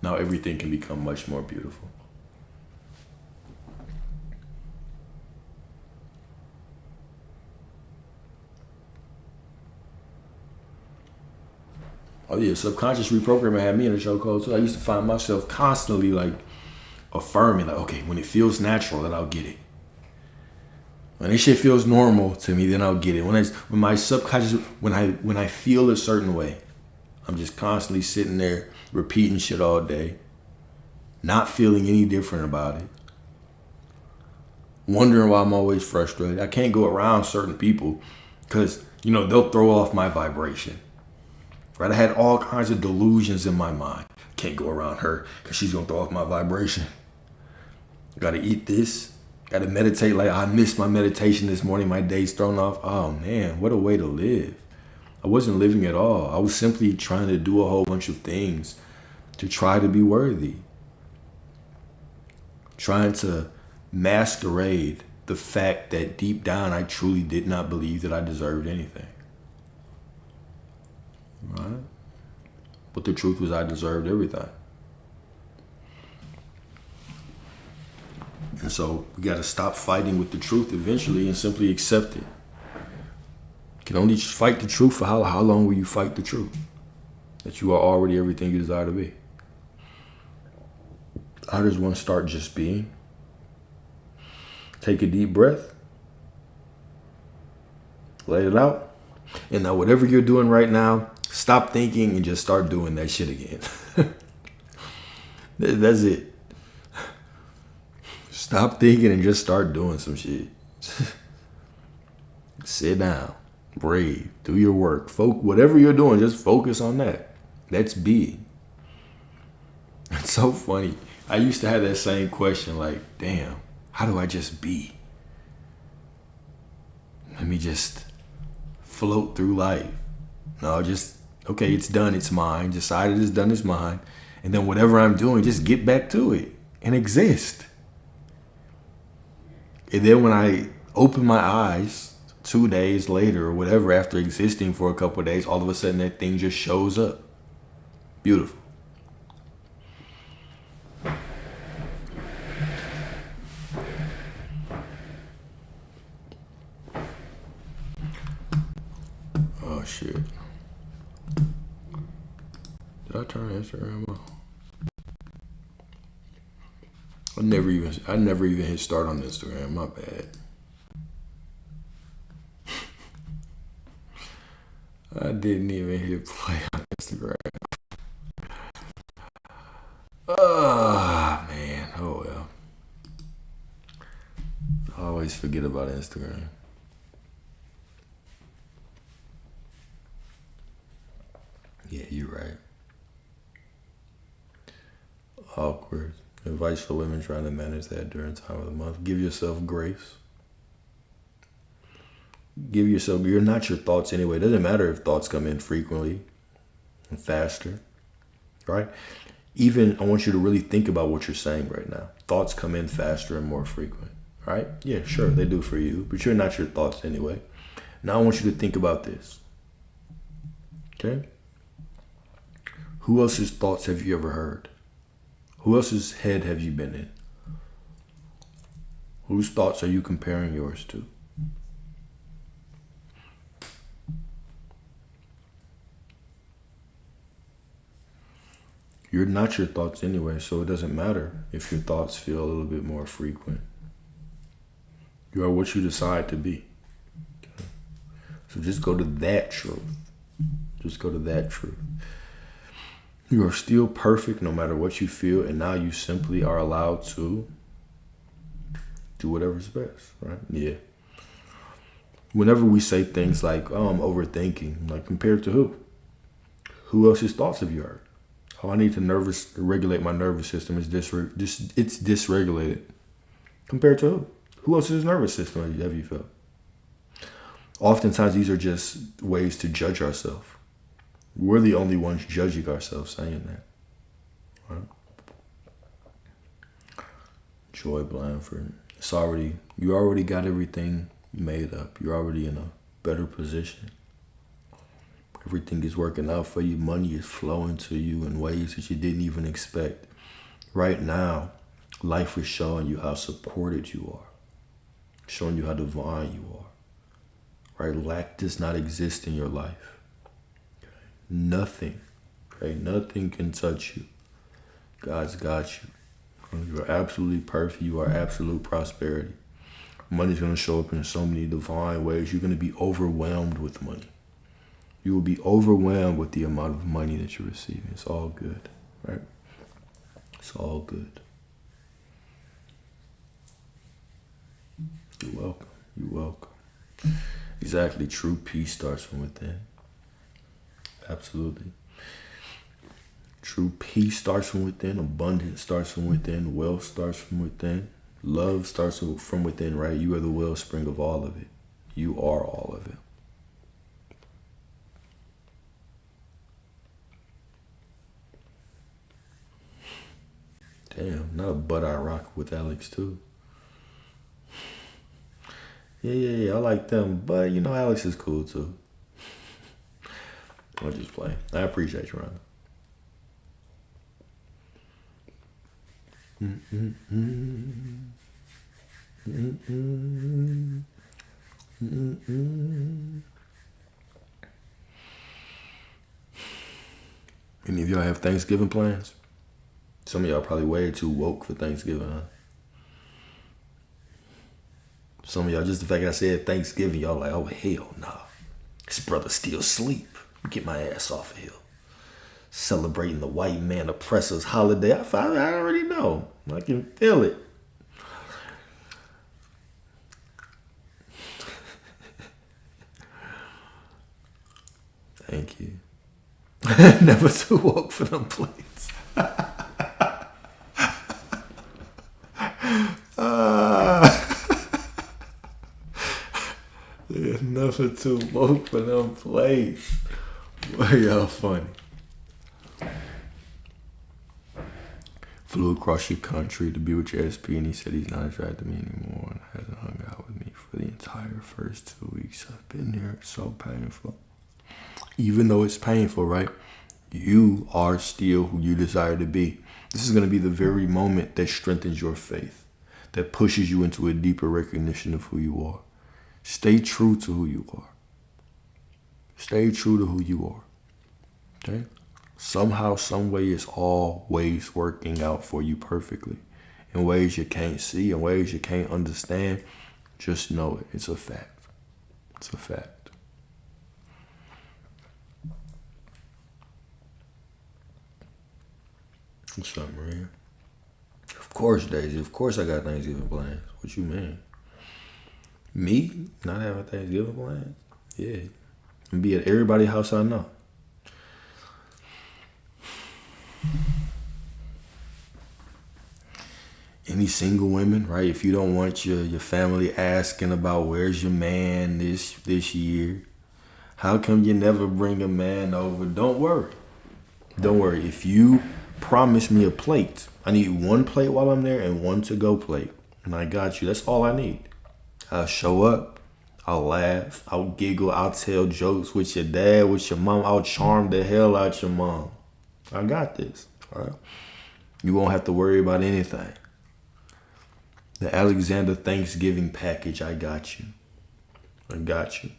now everything can become much more beautiful. Oh yeah, subconscious reprogramming had me in a chokehold too. I used to find myself constantly like affirming, like, okay, when it feels natural, then I'll get it. When this shit feels normal to me, then I'll get it. When my subconscious, when I feel a certain way, I'm just constantly sitting there repeating shit all day, not feeling any different about it, wondering why I'm always frustrated. I can't go around certain people because they'll throw off my vibration. Right? I had all kinds of delusions in my mind. Can't go around her because she's gonna throw off my vibration. Gotta eat this. Gotta meditate. Like, I missed my meditation this morning. My day's thrown off. Oh man, what a way to live. I wasn't living at all. I was simply trying to do a whole bunch of things to try to be worthy. Trying to masquerade the fact that deep down I truly did not believe that I deserved anything. Right? But the truth was, I deserved everything. And so we got to stop fighting with the truth eventually and simply accept it. You can only fight the truth for how long will you fight the truth? That you are already everything you desire to be. I just want to start just being. Take a deep breath. Let it out. And now whatever you're doing right now, stop thinking and just start doing that shit again. That's it. Stop thinking and just start doing some shit. Sit down, breathe, do your work. Whatever you're doing, just focus on that. That's being. It's so funny. I used to have that same question, like, damn, how do I just be? Let me just float through life. No, just, okay, it's done, it's mine. Decided it's done, it's mine. And then whatever I'm doing, just get back to it and exist. And then when I open my eyes 2 days later or whatever, after existing for a couple of days, all of a sudden that thing just shows up. Beautiful. Oh shit. Did I turn Instagram off? I never even hit start on Instagram. My bad. I didn't even hit play on Instagram. Ah, man. Oh well. I always forget about Instagram. Yeah, you're right. Awkward. Advice for women trying to manage that during time of the month. Give yourself grace. You're not your thoughts anyway. It doesn't matter if thoughts come in frequently and faster, right? Even I want you to really think about what you're saying right now. Thoughts come in faster and more frequent, right? Yeah, sure, they do for you, but you're not your thoughts anyway. Now I want you to think about this, okay? Who else's thoughts have you ever heard? Who else's head have you been in? Whose thoughts are you comparing yours to? You're not your thoughts anyway, so it doesn't matter if your thoughts feel a little bit more frequent. You are what you decide to be. Okay? So just go to that truth. Just go to that truth. You are still perfect no matter what you feel, and now you simply are allowed to do whatever's best, right? Yeah. Whenever we say things like, oh, I'm overthinking, like compared to who? Who else's thoughts have you heard? Oh, I need to regulate my nervous system. It's dysregulated. Compared to who? Who else's nervous system have you felt? Oftentimes, these are just ways to judge ourselves. We're the only ones judging ourselves saying that. Right? Joy Blandford. You already got everything made up. You're already in a better position. Everything is working out for you. Money is flowing to you in ways that you didn't even expect. Right now, life is showing you how supported you are. Showing you how divine you are. Right? Lack does not exist in your life. Okay? Nothing. Okay? Nothing can touch you. God's got you. You are absolutely perfect. You are absolute prosperity. Money's going to show up in so many divine ways. You're going to be overwhelmed with money. You will be overwhelmed with the amount of money that you're receiving. It's all good, right? It's all good. You're welcome. You're welcome. Exactly. True peace starts from within. Absolutely. True peace starts from within. Abundance starts from within. Wealth starts from within. Love starts from within, right? You are the wellspring of all of it. You are all of it. Damn, not a butt I rock with Alex too. Yeah, I like them, but Alex is cool too. I'll just play. I appreciate you, Ron. Any of y'all have Thanksgiving plans? Some of y'all probably way too woke for Thanksgiving, huh? Some of y'all, just the fact I said Thanksgiving, y'all like, oh, hell nah. This brother still asleep. Get my ass off of here. Celebrating the white man oppressor's holiday. I already know. I can feel it. Thank you. Never too woke for them plates. There's nothing too woke for them plates. Boy, y'all funny. Flew across your country to be with your SP, and he said he's not attracted to me anymore and hasn't hung out with me for the entire first 2 weeks I've been here. It's so painful. Even though it's painful, right? You are still who you desire to be. This is going to be the very moment that strengthens your faith, that pushes you into a deeper recognition of who you are. Stay true to who you are. Stay true to who you are. Okay? Somehow, some way, it's always working out for you perfectly. in ways you can't see, in ways you can't understand, just know it. It's a fact. It's a fact. What's up, Maria? Of course, Daisy. Of course I got Thanksgiving plans. What you mean? Me? Not having Thanksgiving plans? Yeah. I'm be at everybody's house I know. Any single women, right? If you don't want your family asking about where's your man this year, how come you never bring a man over? Don't worry. Don't worry. If you promise me a plate, I need one plate while I'm there and one to-go plate. And I got you. That's all I need. I'll show up. I'll laugh. I'll giggle. I'll tell jokes with your dad, with your mom. I'll charm the hell out your mom. I got this. All right? You won't have to worry about anything. The Alexander Thanksgiving package, I got you. I got you.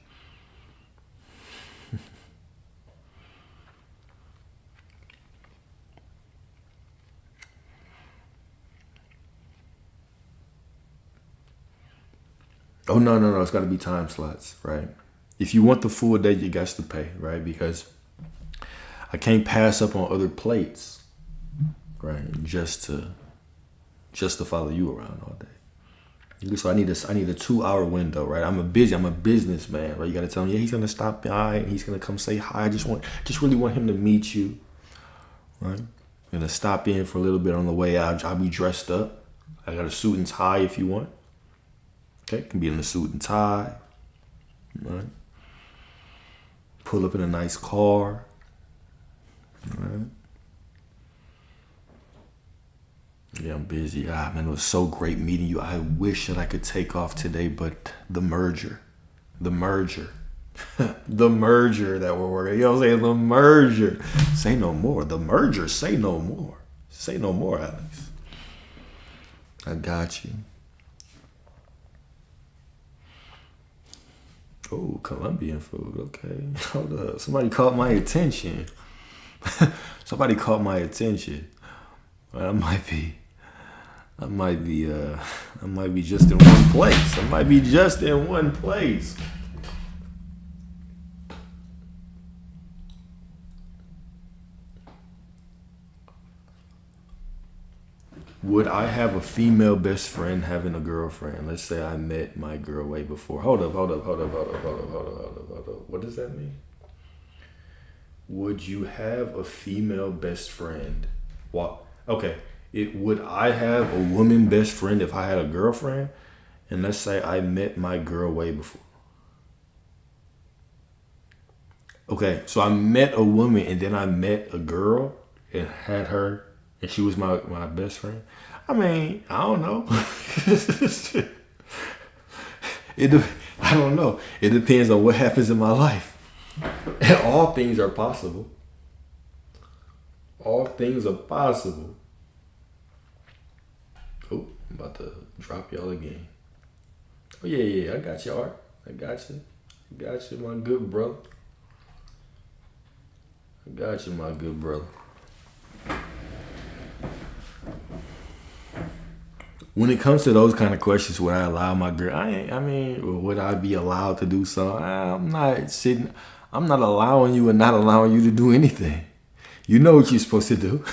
Oh, no. It's got to be time slots, right? If you want the full day, you got to pay, right? Because I can't pass up on other plates, right? Just to follow you around all day. So I need a 2-hour window, right? I'm a businessman, right? You got to tell him, yeah, he's gonna stop by and he's gonna come say hi. I just really want him to meet you, right? I'm gonna stop in for a little bit on the way out. I'll be dressed up. I got a suit and tie if you want. Okay, can be in a suit and tie, right? Pull up in a nice car, right? Yeah, I'm busy. Man, it was so great meeting you. I wish that I could take off today, but the merger, the merger that we're working. You know what I'm saying? The merger. Say no more. The merger. Say no more. Say no more, Alex. I got you. Oh, Colombian food. Okay. Hold up. Somebody caught my attention. I might be just in one place. Would I have a female best friend having a girlfriend? Let's say I met my girl way before. Hold up. What does that mean? Would you have a female best friend? What? Okay. Would I have a woman best friend if I had a girlfriend? And let's say I met my girl way before. Okay, so I met a woman and then I met a girl and had her and she was my best friend. I mean, I don't know. I don't know. It depends on what happens in my life. And all things are possible. All things are possible. Oh, I'm about to drop y'all again. Oh, yeah. I got you, Art. I got you, my good brother. When it comes to those kind of questions, would I allow my girl? Would I be allowed to do so? I'm not allowing you and not allowing you to do anything. You know what you're supposed to do.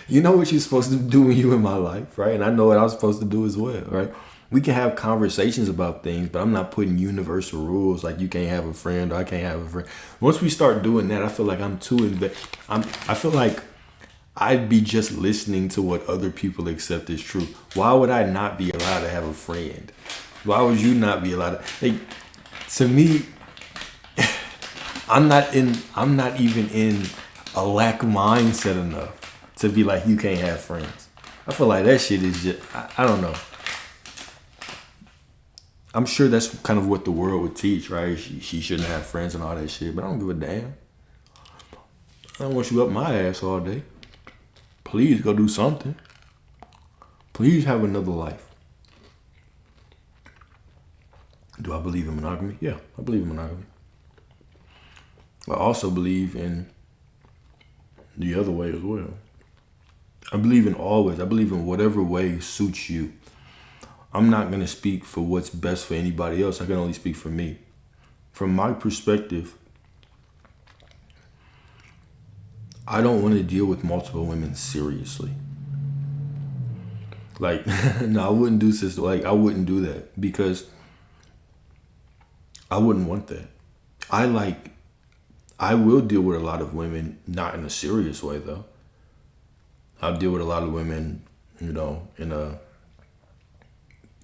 You know what you're supposed to do when you're in my life, right? And I know what I'm supposed to do as well, right? We can have conversations about things, but I'm not putting universal rules like you can't have a friend or I can't have a friend. Once we start doing that, I feel like I'm too invested. I feel like I'd be just listening to what other people accept as true. Why would I not be allowed to have a friend? Why would you not be allowed to? To me, I'm not even in a lack mindset enough to be like, you can't have friends. I feel like that shit is just, I don't know. I'm sure that's kind of what the world would teach, right? She shouldn't have friends and all that shit, but I don't give a damn. I don't want you up my ass all day. Please go do something. Please have another life. Do I believe in monogamy? Yeah, I believe in monogamy. I also believe in the other way as well. I believe in always. I believe in whatever way suits you. I'm not going to speak for what's best for anybody else. I can only speak for me. From my perspective, I don't want to deal with multiple women seriously. Like, no, I wouldn't do sister. Like, I wouldn't do that because I wouldn't want that. I will deal with a lot of women, not in a serious way though. I'll deal with a lot of women,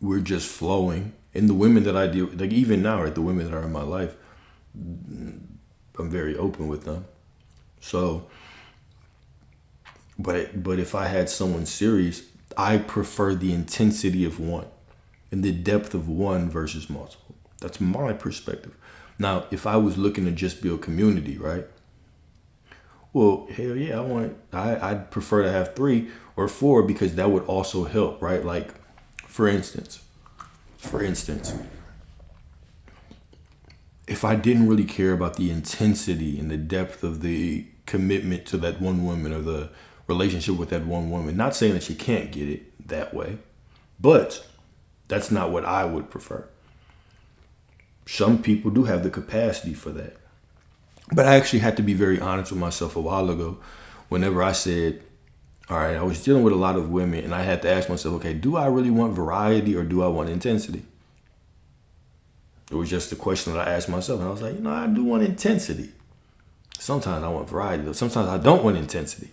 we're just flowing. And the women that I deal with, like even now, right, the women that are in my life, I'm very open with them. So, but if I had someone serious, I prefer the intensity of one and the depth of one versus multiple. That's my perspective. Now, if I was looking to just build community, right? Well, hell yeah, I'd prefer to have 3 or 4 because that would also help, right? Like, for instance, if I didn't really care about the intensity and the depth of the commitment to that one woman or the relationship with that one woman, not saying that you can't get it that way, but that's not what I would prefer. Some people do have the capacity for that. But I actually had to be very honest with myself a while ago whenever I said, all right, I was dealing with a lot of women and I had to ask myself, okay, do I really want variety or do I want intensity? It was just a question that I asked myself. And I was like, I do want intensity. Sometimes I want variety, though. Sometimes I don't want intensity.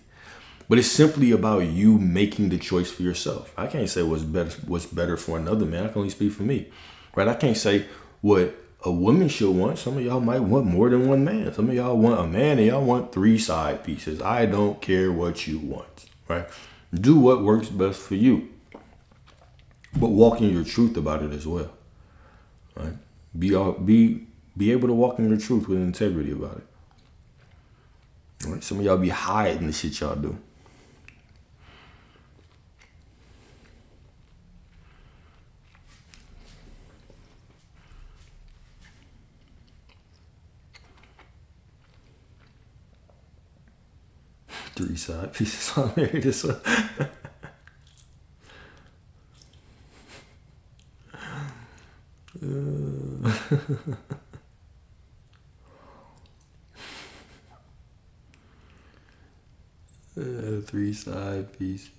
But it's simply about you making the choice for yourself. I can't say what's better for another man. I can only speak for me, right? I can't say what a woman should want. Some of y'all might want more than one man. Some of y'all want a man and y'all want 3 side pieces. I don't care what you want, right? Do what works best for you. But walk in your truth about it as well, right? Be able to walk in your truth with integrity about it. All right? Some of y'all be hiding the shit y'all do. Three side pieces on there. This one. 3 side pieces.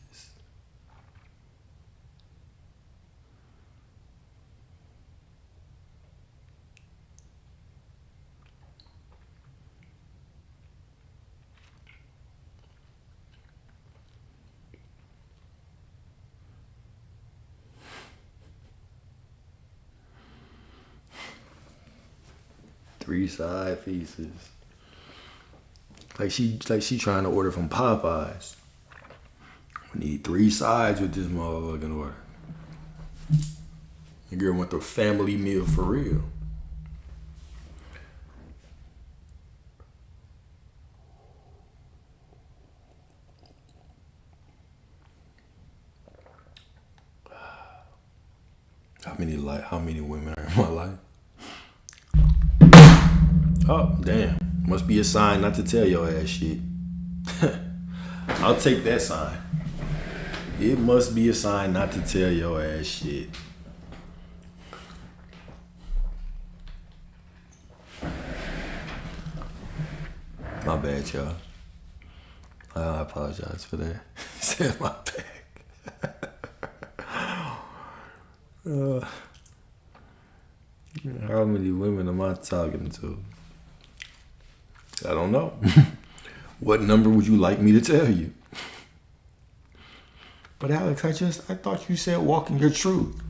Three side pieces. Like she trying to order from Popeyes. We need 3 sides with this motherfucking order. The girl went the family meal for real. How many women are in my life? Oh, damn. Must be a sign not to tell your ass shit. I'll take that sign. It must be a sign not to tell your ass shit. My bad, y'all. I apologize for that. Said my bad. How many women am I talking to? I don't know. What number would you like me to tell you? But Alex, I thought you said walk in your truth.